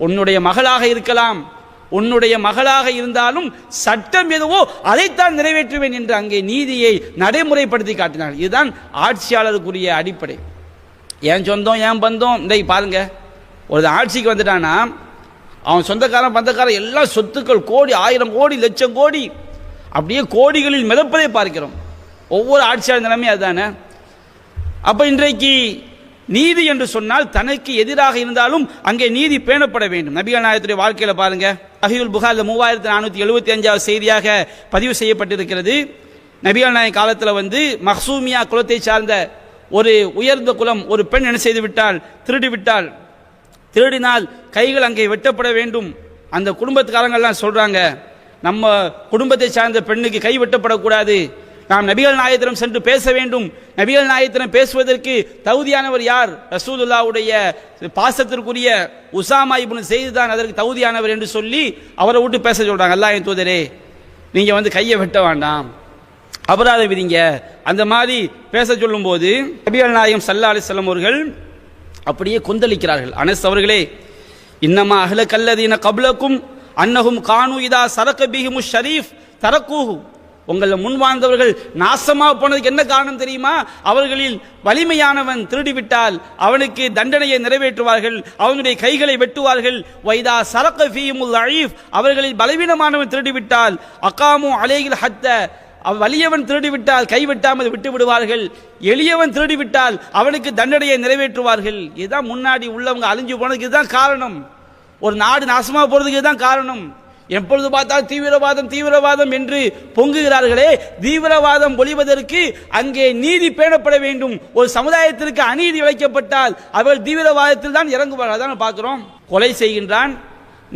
உன்னுடைய மகளாக இருக்கலாம், உன்னுடைய மகளாக இருந்தாலும் சட்டம் எதுவோ அதைத்தான் நிறைவேற்றுவேன் என்று அங்கே நீதியை நடைமுறைப்படுத்தி காட்டினார். இதுதான் ஆட்சியாளருக்குரிய அடிப்படை. ஏன் சொந்தம் ஏன் பந்தம், இன்றைக்கு பாருங்க, ஒரு ஆட்சிக்கு வந்துட்டானா அவன் சொந்தக்காரன் பந்தக்காரன் எல்லா சொத்துக்கள் கோடி, 1000 கோடி, லட்சம் கோடி, அப்படியே கோடிகளில் மிதப்பதை பார்க்கிறோம். ஒவ்வொரு ஆட்சியாளர் நிலைமை அதுதானே. அப்ப இன்றைக்கு நீதி என்று சொன்னால் தனக்கு எதிராக இருந்தாலும் அங்கே நீதி பேணப்பட வேண்டும். நபிகள் நாயகத்துடைய வாழ்க்கையில பாருங்க, சஹீஹுல் புகாரில் 3475 செய்தியாக பதிவு செய்யப்பட்டிருக்கிறது. நபிகள் நாயக காலத்தில் மக்சூமியா குலத்தை சார்ந்த ஒரு உயர்ந்த குலம் ஒரு பெண் என்ன செய்து விட்டால், திருடினால் கைகள் அங்கே வெட்டப்பட வேண்டும். அந்த குடும்பத்துக்காரங்கள்லாம் சொல்றாங்க, நம்ம குடும்பத்தை சார்ந்த பெண்ணுக்கு கை வெட்டப்படக்கூடாது, நாம் நபிகள் நாயகத்திடம் சென்று பேச வேண்டும். நபிகள் நாயகத்திடம் பேசுவதற்கு தகுதியானவர் யார்? ரசூலுல்லாஹ்வுடைய பாசத்திற்குரிய உசாமா இப்னு ஸெய்த் தான் அதற்கு தகுதியானவர் என்று சொல்லி அவரை விட்டு பேச சொல்றாங்க. அல்லாஹ்வின் தூதரே, நீங்க கையை வெட்ட வேண்டாம், அபராதம் விதிங்க, அந்த மாதிரி பேச சொல்லும் போது நபிகள் நாயகம் ஸல்லல்லாஹு அலைஹி வஸல்லம் அவர்கள் அப்படியே கொந்தளிக்கிறார்கள். அனஸ் அவர்களே, இன்னமா அஹ்லகல்லதீன கப்லக்கும் அன்னஹும் கானு இதா சரக பிஹிமுஷ் ஷரீஃப் தரக்கூஹு, உங்களை முன் வாழ்ந்தவர்கள் நாசமா போனதுக்கு என்ன காரணம் தெரியுமா? அவர்களில் வலிமையானவன் திருடிவிட்டால் அவனுக்கு தண்டனையை நிறைவேற்றுவார்கள், அவனுடைய கைகளை வெட்டுவார்கள். வைதா சரக ஃபீஹிமுல் அஈஃப், அவர்களில் பலவீனமானவன் திருடிவிட்டால் அகாமு அலைஹில் ஹத்த, வலியவன் திருடிவிட்டால் கைவிட்டாமல் விட்டு விடுவார்கள், எளியவன் திருடிவிட்டால் அவனுக்கு தண்டனையை நிறைவேற்றுவார்கள். இதுதான் முன்னாடி உள்ளவங்க அழிஞ்சு போனதுக்கு இதுதான் காரணம். ஒரு நாடு நாசமா போறதுக்கு இதுதான் காரணம். எப்பொழுது பார்த்தால் தீவிரவாதம் தீவிரவாதம் என்று பொங்குகிறார்களே, தீவிரவாதம் ஒழிவதற்கு அங்கே நீதி பேணப்பட வேண்டும். ஒரு சமுதாயத்திற்கு அநீதி இழைக்கப்பட்டால் அவர்கள் தீவிரவாதத்தில் தான் இறங்குவார்கள். அதான் பார்க்கிறோம். கொலை செய்கின்றான்,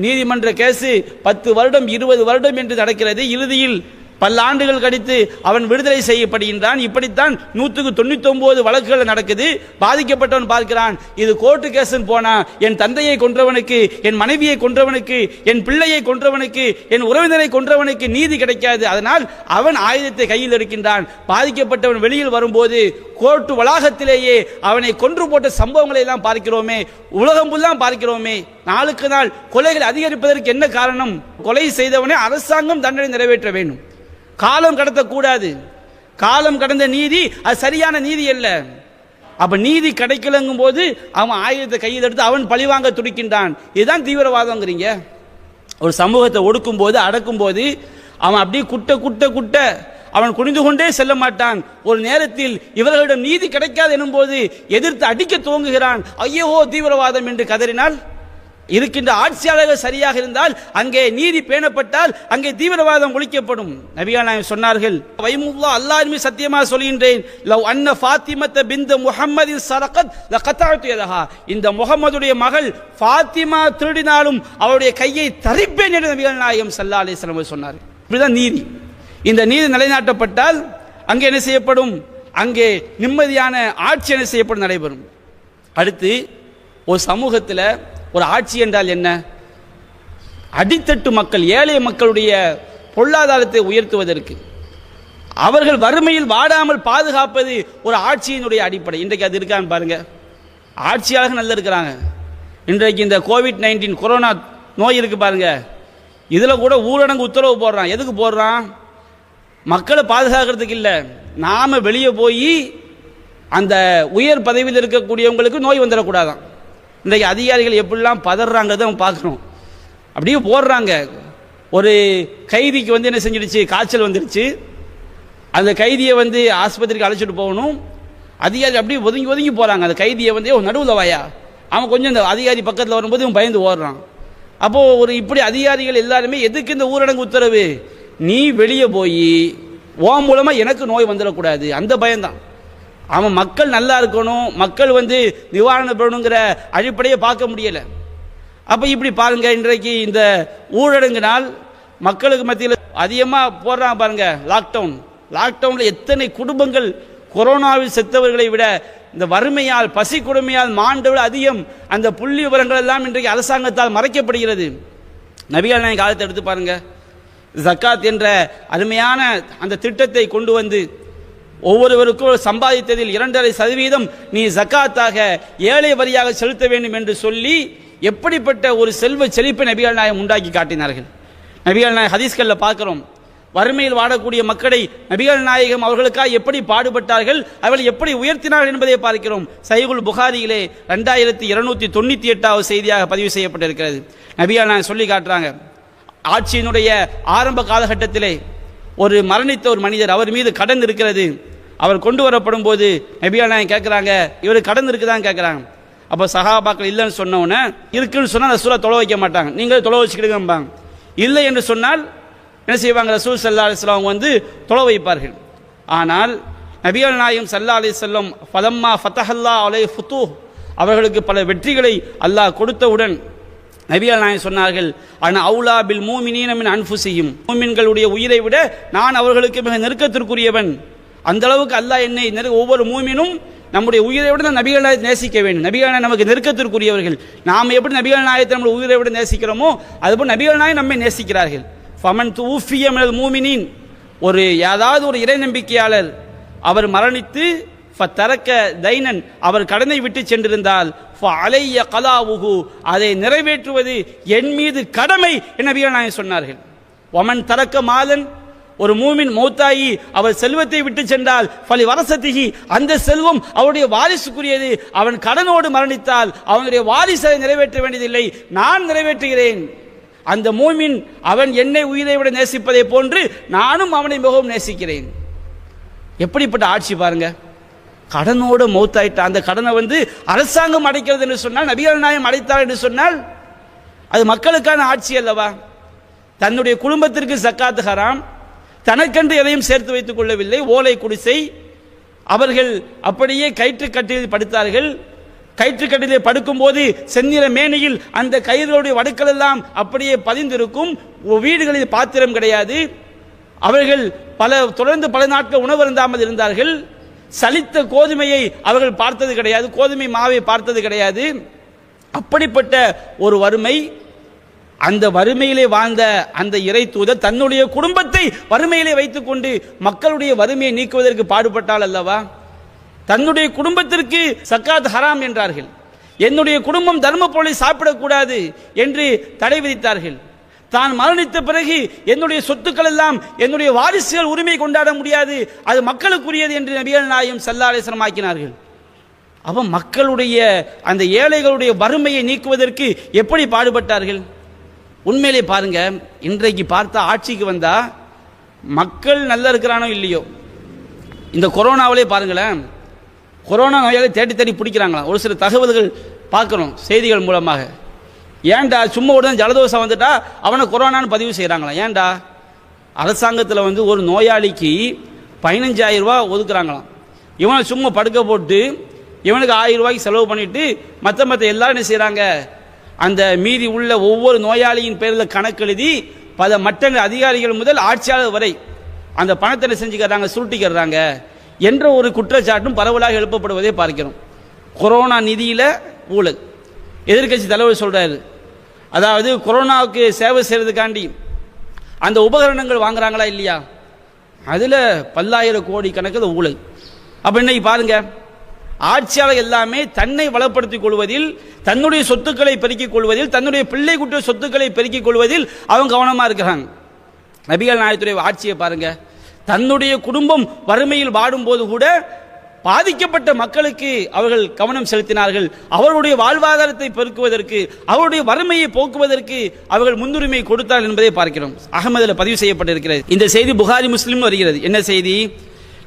நீதிமன்ற கேஸ் 10 வருடம் 20 வருடம் என்று நடக்கிறது. இறுதியில் பல ஆண்டுகள் கழித்து அவன் விடுதலை செய்யப்படுகின்றான். இப்படித்தான் 199 வழக்குகள் நடக்குது. பாதிக்கப்பட்டவன் பார்க்கிறான், இது கோர்ட்டு கேஸ்ன்னு போனா என் தந்தையை கொன்றவனுக்கு, என் மனைவியை கொன்றவனுக்கு, என் பிள்ளையை கொன்றவனுக்கு, என் உறவினரை கொன்றவனுக்கு நீதி கிடைக்காது. அதனால் அவன் ஆயுதத்தை கையில் எடுக்கின்றான். பாதிக்கப்பட்டவன் வெளியில் வரும்போது கோர்ட்டு வளாகத்திலேயே அவனை கொன்று போட்ட சம்பவங்களை எல்லாம் பார்க்கிறோமே, உலகம் ஃபுல்லாக பார்க்கிறோமே. நாளுக்கு நாள் கொலைகள் அதிகரிப்பதற்கு என்ன காரணம்? கொலை செய்தவனை அரசாங்கம் தண்டனை நிறைவேற்ற வேண்டும், காலம் கடத்தக்கூடாது. காலம் கடந்த நீதி அது சரியான நீதி அல்ல. அப்ப நீதி கிடைக்கலங்கும் போது அவன் ஆயுதத்தை கையில் எடுத்து அவன் பழிவாங்க துடிக்கின்றான். இதுதான் தீவிரவாதம்ங்கிறீங்க. ஒரு சமூகத்தை ஒடுக்கும் போது அடக்கும் போது அவன் அப்படியே குட்ட குட்ட குட்ட அவன் குனிந்து கொண்டே செல்ல மாட்டான். ஒரு நேரத்தில் இவர்களிடம் நீதி கிடைக்காது எனும் போது எதிர்த்து அடிக்க துவங்குகிறான். ஐயோ தீவிரவாதம் என்று கதறினால், இருக்கின்ற ஆட்சியாளர்கள் சரியாக இருந்தால் அங்கே நீதி பேணப்பட்டால் அங்கே தீவிரவாதம் ஒழிக்கப்படும். நபிகள் நாயகம் சொன்னார்கள், வைமுல்லா, அல்லாஹ்வின் மீது சத்தியமாக சொல்கின்றேன், லவ் அன்ன ஃபாத்திமத்த பின்த் முஹம்மதின் சரகத் லகதஅது யதஹா, இந்த முகமதுடைய மகள் ஃபாத்திமா திருடினாலும் அவருடைய கையை தரிப்பேன் என்று நபிகள் நாயகம் ஸல்லல்லாஹு அலைஹி வஸல்லம் சொன்னார்கள். இப்படிதான் நீதி. இந்த நீதி நிலைநாட்டப்பட்டால் அங்கே என்ன செய்யப்படும்? அங்கே நிம்மதியான ஆட்சி என்ன செய்யப்படும்? நடைபெறும். அடுத்து, ஒரு சமூகத்தில் ஒரு ஆட்சி என்றால் என்ன? அடித்தட்டு மக்கள், ஏழை மக்களுடைய பொருளாதாரத்தை உயர்த்துவதற்கு, அவர்கள் வறுமையில் வாடாமல் பாதுகாப்பது ஒரு ஆட்சியினுடைய அடிப்படை. இன்றைக்கு அது இருக்கான்னு பாருங்க. ஆட்சியாளர்கள் நல்லா இருக்கிறாங்க. இன்றைக்கு இந்த கோவிட்-19 கொரோனா நோய் இருக்கு பாருங்க, இதுல கூட ஊரடங்கு உத்தரவு போடுறான். எதுக்கு போடுறான்? மக்களை பாதுகாக்கிறதுக்கு இல்லை, நாம வெளியே போய் அந்த உயர் பதவியில் இருக்கக்கூடியவங்களுக்கு நோய் வந்துடக்கூடாதான். இன்றைக்கு அதிகாரிகள் எப்படிலாம் பதறாங்கிறத பார்க்குறோம். அப்படியே போடுறாங்க. ஒரு கைதிக்கு என்ன செஞ்சிடுச்சு? காய்ச்சல் வந்துடுச்சு. அந்த கைதியை ஆஸ்பத்திரிக்கு அழைச்சிட்டு போகணும். அதிகாரி அப்படியே ஒதுங்கி ஒதுங்கி போகிறாங்க. அந்த கைதியை நடுவில் வாயா, அவன் கொஞ்சம் இந்த அதிகாரி பக்கத்தில் வரும்போது இவன் பயந்து ஓடுறான். அப்போது ஒரு இப்படி அதிகாரிகள் எல்லாருமே எதுக்கு இந்த ஊரடங்கு உத்தரவு? நீ வெளியே போய் ஓ மூலமாக எனக்கு நோய் வந்துடக்கூடாது, அந்த பயம்தான். அவன் மக்கள் நல்லா இருக்கணும், மக்கள் நிவாரணம் பெறணுங்கிற அடிப்படையை பார்க்க முடியலை. அப்போ இப்படி பாருங்க, இன்றைக்கு இந்த ஊரடங்கினால் மக்களுக்கு மத்தியில் அதிகமாக போடுறாங்க பாருங்க. லாக்டவுனில் எத்தனை குடும்பங்கள் கொரோனாவில் செத்தவர்களை விட இந்த வறுமையால், பசி கொடுமையால் மாண்டவர்கள் அதிகம். அந்த புள்ளி விவரங்கள் எல்லாம் இன்றைக்கு அரசாங்கத்தால் மறைக்கப்படுகிறது. நபிகள் நாயகம் காலத்தை எடுத்து பாருங்க. ஜக்காத் என்ற அருமையான அந்த திட்டத்தை கொண்டு ஒவ்வொருவருக்கும் சம்பாதித்ததில் 2.5% நீ ஜக்காத்தாக ஏழை வரியாக செலுத்த வேண்டும் என்று சொல்லி எப்படிப்பட்ட ஒரு செல்வ செழிப்பை நபிகள் நாயகம் உண்டாக்கி காட்டினார்கள். நபிகள் நாயகம் ஹதீஸ்களில் பார்க்கிறோம். வறுமையில் வாடக்கூடிய மக்களை நபிகள் நாயகம் அவர்களுக்காக எப்படி பாடுபட்டார்கள், அவர்கள் எப்படி உயர்த்தினார்கள் என்பதை பார்க்கிறோம். சஹீஹுல் புகாரியிலே 2298 செய்தியாக பதிவு செய்யப்பட்டிருக்கிறது. நபிகள் நாயகம் சொல்லி காட்டுறாங்க, ஆட்சியினுடைய ஆரம்ப காலகட்டத்திலே ஒரு மரணித்த ஒரு மனிதர், அவர் மீது கடன் இருக்கிறது. அவர் கொண்டு வரப்படும் போது நபிகள் நாயகம் கேட்குறாங்க, இவர் கடன் இருக்குதான்னு கேட்குறாங்க. அப்போ சஹாபாக்கள் இல்லைன்னு சொன்னோன்னே, இருக்குன்னு சொன்னால் ரசூலை தொலை வைக்க மாட்டாங்க, நீங்களே தொலை வச்சுக்கிடுங்கம்பாங்க. இல்லை என்று சொன்னால் என்ன செய்வாங்க, ரசூல் ஸல்லல்லாஹு அலைஹி வஸல்லம் வந்து தொலை வைப்பார்கள். ஆனால் நபிகள் நாயகம் ஸல்லல்லாஹு அலைஹி வஸல்லம் ஃபலம்மா ஃபதஹல்லாஹு அலைஹி ஃபுதூஹ், அவர்களுக்கு பல வெற்றிகளை அல்லாஹ் கொடுத்தவுடன் நபிகள் நாயகம் சொன்னார்கள், அன அவுலா பில் மூமினீன மின் அன்ஃபுஸிஹிம், மூமின்களுடைய உயிரை விட நான் அவர்களுக்கு மிக நெருக்கத்திற்குரியவன். அந்த அளவுக்கு அல்லாஹ் என்னை ஒவ்வொரு மூமினும் நம்முடைய உயிரை விட நபிகள் நாயகத்தை நேசிக்க வேண்டும். நபிகள் நாயகம் நமக்கு நெருக்கத்திற்குரியவர்கள். நாம் எப்படி நபிகள் நாயகத்தை நம்ம உயிரை விட நேசிக்கிறோமோ அதுபோல் நபிகள் நாயகம் நம்மை நேசிக்கிறார்கள். ஃபமன் தூஃபிய மினல் மூமினீன், ஒரு ஏதாவது ஒரு இறை நம்பிக்கையாளர் அவர் மரணித்து ஃபதரக்க தைனன், அவர் கடனை விட்டு சென்றிருந்தால் ஃபஅலைய கலாவுஹு, அதை நிறைவேற்றுவது என் மீது கடமை என நபிகள் நாயகம் சொன்னார்கள். வமன் தரக்க மாலன், ஒரு மூமின் மௌத்தாயி அவர் செல்வத்தை விட்டு சென்றால் ஃபலி வரசத்திஹி, அந்த செல்வம் அவருடைய வாரிசுக்குரியது. அவன் கடனோடு மரணித்தால் அவனுடைய வாரிசை நிறைவேற்ற வேண்டியதில்லை, நான் நிறைவேற்றுகிறேன். அந்த மூமின் அவன் என்னை உயிரை விட நேசிப்பதை போன்று நானும் அவனை மிகவும் நேசிக்கிறேன். எப்படிப்பட்ட ஆட்சி பாருங்க, கடனோடு மௌத்தாயிட்ட அந்த கடனை வந்து அரசாங்கம் அடைக்கிறது என்று சொன்னால், நபிகள் நாயகம் அடைத்தார் என்று சொன்னால் அது மக்களுக்கான ஆட்சி அல்லவா? தன்னுடைய குடும்பத்திற்கு ஜக்காத் ஹராம், தனக்கென்று எதையும் சேர்த்து வைத்துக் கொள்ளவில்லை, ஓலை குடிசை. அவர்கள் அப்படியே கயிற்றுக்கட்டில் படுத்தார்கள். கயிற்றுக்கட்டிலே படுக்கும்போது செந்நிற மேனியில் அந்த கயிறுடைய வடுக்கள் எல்லாம் அப்படியே பதிந்திருக்கும். வீடுகளில் பாத்திரம் கிடையாது. அவர்கள் தொடர்ந்து பல நாட்கள் உணவு அருந்தாமல் இருந்தார்கள். சலித்த கோதுமையை அவர்கள் பார்த்தது கிடையாது, கோதுமை மாவை பார்த்தது கிடையாது. அப்படிப்பட்ட ஒரு வறுமை, அந்த வறுமையிலே வாழ்ந்த அந்த இறை தூதர் தன்னுடைய குடும்பத்தை வறுமையிலே வைத்துக் கொண்டு மக்களுடைய வறுமையை நீக்குவதற்கு பாடுபட்டால் அல்லவா? தன்னுடைய குடும்பத்திற்கு சக்காத் ஹராம் என்றார்கள். என்னுடைய குடும்பம் தர்ம பொருளை சாப்பிடக்கூடாது என்று தடை விதித்தார்கள். தான் மரணித்த பிறகு என்னுடைய சொத்துக்கள் எல்லாம் என்னுடைய வாரிசுகள் உரிமை கொண்டாட முடியாது, அது மக்களுக்குரியது என்று நபிகள் நாயகம் ஸல்லல்லாஹு அலைஹி வஸல்லம் ஆக்கினார்கள். அப்ப மக்களுடைய அந்த ஏழைகளுடைய வறுமையை நீக்குவதற்கு எப்படி பாடுபட்டார்கள்? உண்மையிலே பாருங்க, இன்றைக்கு பார்த்தா ஆட்சிக்கு வந்தா மக்கள் நல்லா இருக்கிறானோ இல்லையோ, இந்த கொரோனாவிலே பாருங்களேன், கொரோனா நோயாளி தேடி தேடி பிடிக்கிறாங்களாம். ஒரு சில தகவல்கள் பார்க்குறோம் செய்திகள் மூலமாக. ஏன்டா சும்மா உடனே ஜலதோஷம் வந்துட்டா அவனை கொரோனான்னு பதிவு செய்கிறாங்களாம். ஏன்டா அரசாங்கத்தில் வந்து ஒரு நோயாளிக்கு 15,000 ரூபா ஒதுக்குறாங்களாம். இவனை சும்மா படுக்க போட்டு இவனுக்கு 1000 ரூபாய்க்கு செலவு பண்ணிட்டு மற்ற எல்லாரும் என்ன செய்கிறாங்க, அந்த மீதி உள்ள ஒவ்வொரு நோயாளியின் பேரில் கணக்கெழுதி பல மட்டங்கள் அதிகாரிகள் முதல் ஆட்சியாளர் வரை அந்த பணத்தை என்ன செஞ்சுக்கிறாங்க, சுருட்டிக்கிறாங்க என்ற ஒரு குற்றச்சாட்டும் பரவலாக எழுப்பப்படுவதை பார்க்கிறோம். கொரோனா நிதியில் ஊழல். எதிர்க்கட்சி தலைவர் சொல்றாரு, அதாவது கொரோனாவுக்கு சேவை செய்யறதுக்காண்டி அந்த உபகரணங்கள் வாங்குறாங்களா இல்லையா, அதுல பல்லாயிரம் கோடி கணக்கில் ஊழல். அப்ப இன்னைக்கு பாருங்க, ஆட்சியாளர் எல்லாமே தன்னை வளப்படுத்திக் கொள்வதில், தன்னுடைய சொத்துக்களை பெருக்கிக் கொள்வதில், தன்னுடைய பிள்ளை குற்ற சொத்துக்களை பெருக்கிக் கொள்வதில் அவங்க கவனமா இருக்கிறாங்க. நபிகள் நாயகத்துடைய ஆட்சியை பாருங்க, தன்னுடைய குடும்பம் வறுமையில் வாடும்போது கூட பாதிக்கப்பட்ட மக்களுக்கு அவர்கள் கவனம் செலுத்தினார்கள். அவர்களுடைய வாழ்வாதாரத்தை பெருக்குவதற்கு, அவருடைய வறுமையை போக்குவதற்கு அவர்கள் முன்னுரிமை கொடுத்தார்கள் என்பதை பார்க்கிறோம். அகமதில் பதிவு செய்யப்பட்டிருக்கிறது. இந்த செய்தி புகாரி முஸ்லிம் வருகிறது. என்ன செய்தி?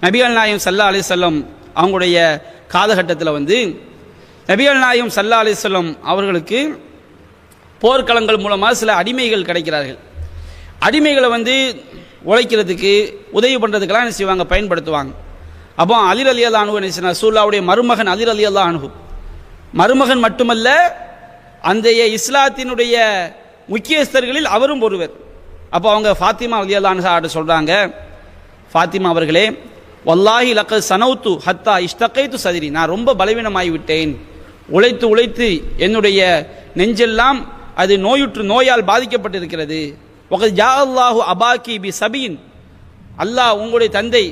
நபிகள் நாயகம் ஸல்லல்லாஹு அலைஹி வஸல்லம் அவங்களுடைய காலகட்டத்தில் வந்து நபிகள் நாயகம் ஸல்லல்லாஹு அலைஹி வஸல்லம் அவர்களுக்கு போர்க்களங்கள் மூலமாக சில அடிமைகள் கிடைக்கிறார்கள். அடிமைகளை வந்து உழைக்கிறதுக்கு உதவி பண்ணுறதுக்கெல்லாம் என்ன செய்வாங்க, பயன்படுத்துவாங்க. அப்போ அலி ரலியல்லாஹு அன்ஹு என்ன செய்ய, ரசூலுல்லாஹ்வுடைய மருமகன் அலி ரலியல்லாஹு அன்ஹு, மருமகன் மட்டுமல்ல அந்த இஸ்லாத்தினுடைய முக்கியஸ்தர்களில் அவரும் ஒருவர். அப்போ அவங்க ஃபாத்திமா ரலியல்லாஹு அன்ஹா சொல்றாங்க, ஃபாத்திமா அவர்களே, வல்லாஹி லக்கத் சனௌத்து ஹத்தா இஷ்தகைத்து சதிரி, நான் ரொம்ப பலவீனமாகி விட்டேன், உழைத்து உழைத்து என்னுடைய நெஞ்செல்லாம் அது நோயால் பாதிக்கப்பட்டிருக்கிறது. வகத் ஜாஅல்லாஹு அபாக்கி பி சபீன், அல்லாஹ் உங்களுடைய தந்தை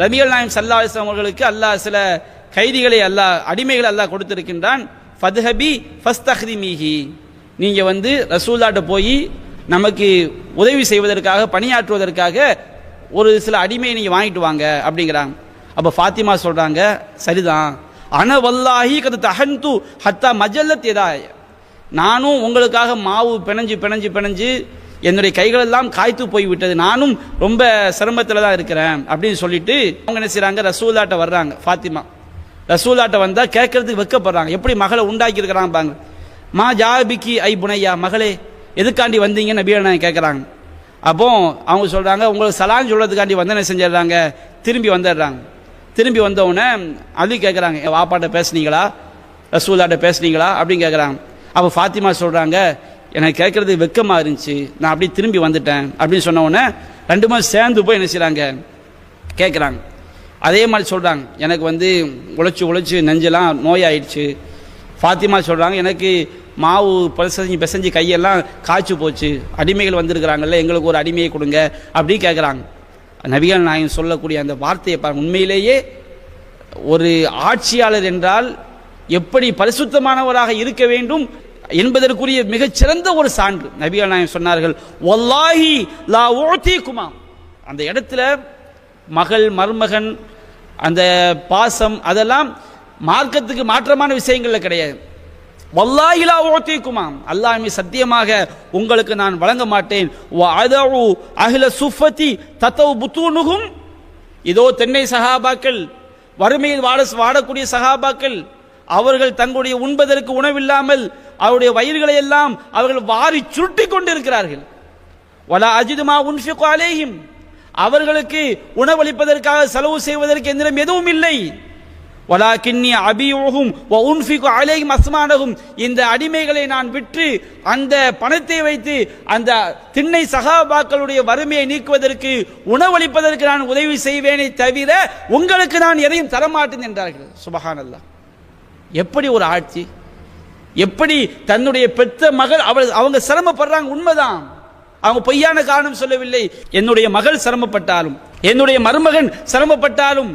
நபிகள் நாயகம் ஸல்லல்லாஹு அலைஹி வஸல்லம் அவர்களுக்கு அல்லாஹ் சில கைதிகளை அல்லாஹ் அடிமைகளை அல்லாஹ் கொடுத்திருக்கின்றான். ஃபத்ஹபி ஃபஸ்தஹ்திமிஹி, நீங்க வந்து ரசூலுல்லாஹ்ட்ட போய் நமக்கு உதவி செய்வதற்காக, பணியாற்றுவதற்காக ஒரு சில அடிமையை நீங்க வாங்கிட்டு வாங்க அப்படிங்கிறாங்க. அப்ப ஃபாத்திமா சொல்றாங்க, சரிதான், அன வல்லாஹி கத் தஹன்து ஹத்தா மஜல்லத் யதாய, நானும் உங்களுக்காக மாவு பிணைஞ்சு என்னுடைய கைகளெல்லாம் காய்த்து போய்விட்டது, நானும் ரொம்ப சிரமத்தில் தான் இருக்கிறேன் அப்படின்னு சொல்லிட்டு அவங்க என்ன செய்கிறாங்க, ரசூலாட்ட வர்றாங்க. ஃபாத்திமா ரசூலாட்ட வந்தால் கேட்கறதுக்கு வெக்கப்படுறாங்க. எப்படி மகளை உண்டாக்கி இருக்கிறாங்க பாங்க. மா ஜாபிக்கு ஐ புனையா, மகளே எதுக்காண்டி வந்தீங்க நபியை கேட்குறாங்க. அப்போ அவங்க சொல்கிறாங்க, உங்களுக்கு சலான் சொல்கிறதுக்காண்டி வந்து என்ன செஞ்சிடுறாங்க, திரும்பி வந்துடுறாங்க. திரும்பி வந்தவுடனே அலி கேட்குறாங்க, வாப்பாட்ட பேசுனீங்களா, ரசூலாட்ட பேசுனீங்களா அப்படின்னு கேட்குறாங்க. அப்போ ஃபாத்திமா சொல்கிறாங்க, எனக்கு கேட்குறது வெக்கமாக இருந்துச்சு, நான் அப்படி திரும்பி வந்துட்டேன் அப்படின்னு சொன்ன உடனே ரெண்டு மாதம் சேர்ந்து போய் என்ன செய்கிறாங்க கேட்குறாங்க. அதே மாதிரி சொல்கிறாங்க, எனக்கு வந்து உழைச்சி நெஞ்செல்லாம் நோயாயிடுச்சு. ஃபாத்திமா சொல்கிறாங்க, எனக்கு மாவு பிசைஞ்சு கையெல்லாம் காய்ச்சி போச்சு, அடிமைகள் வந்திருக்கிறாங்கல்ல, எங்களுக்கு ஒரு அடிமையை கொடுங்க அப்படி கேட்குறாங்க. நபிகள் நாயகம் சொல்லக்கூடிய அந்த வார்த்தையை பாருங்க. உண்மையிலேயே ஒரு ஆட்சியாளர் என்றால் எப்படி பரிசுத்தமானவராக இருக்க வேண்டும் என்பதற்குரிய மிகச்சிறந்த ஒரு சான்று நபிகள் நாயகம் சொன்னார்கள். வல்லாஹி லா உஅதீகுமா, அந்த இடத்துல மகள் மருமகன் அந்த பாசம் அதெல்லாம் மார்க்கத்துக்கு மாற்றமான விஷயங்கள்ல கிடையாது. வல்லாஹி லா உஅதீகுமா, அல்லாஹ்வே சத்தியமாக உங்களுக்கு நான் வழங்க மாட்டேன். வ அதஉ அஹ்ல சுஃபதி ததவு புத்தூனுஹும், இதோ தென்னை சஹாபாக்கள், வறுமையில் வாடக்கூடிய சஹாபாக்கள், அவர்கள் தங்களுடைய உண்பதற்கு உணவில்லாமல் அவருடைய வயிறுகளை எல்லாம் அவர்கள் வாரி சுருட்டி கொண்டிருக்கிறார்கள். வலா அஜிதுமா உன்ஃபிகு அலைஹிம், அவர்களுக்கு உணவளிப்பதற்காக செலவு செய்வதற்கு எந்திரம் எதுவும் இல்லை. வலாகின்னி அபியுஹும் வ உன்ஃபிகு அலைஹிம் அஸ்மானஹும், இந்த அடிமைகளை நான் விற்று அந்த பணத்தை வைத்து அந்த திண்ணை சகாபாக்களுடைய வறுமையை நீக்குவதற்கு உணவளிப்பதற்கு நான் உதவி செய்வேனே தவிர உங்களுக்கு நான் எதையும் தரமாட்டேன் என்றார்கள். சுபஹானல்லாஹ். எப்படி ஒரு ஆட்சி, எப்படி தன்னுடைய பெற்ற மகள் அவங்க சிரமப்படுறாங்க, உண்மைதான், அவங்க பொய்யான காரணம் சொல்லவில்லை. என்னுடைய மகள் சிரமப்பட்டாலும் என்னுடைய மருமகன் சிரமப்பட்டாலும்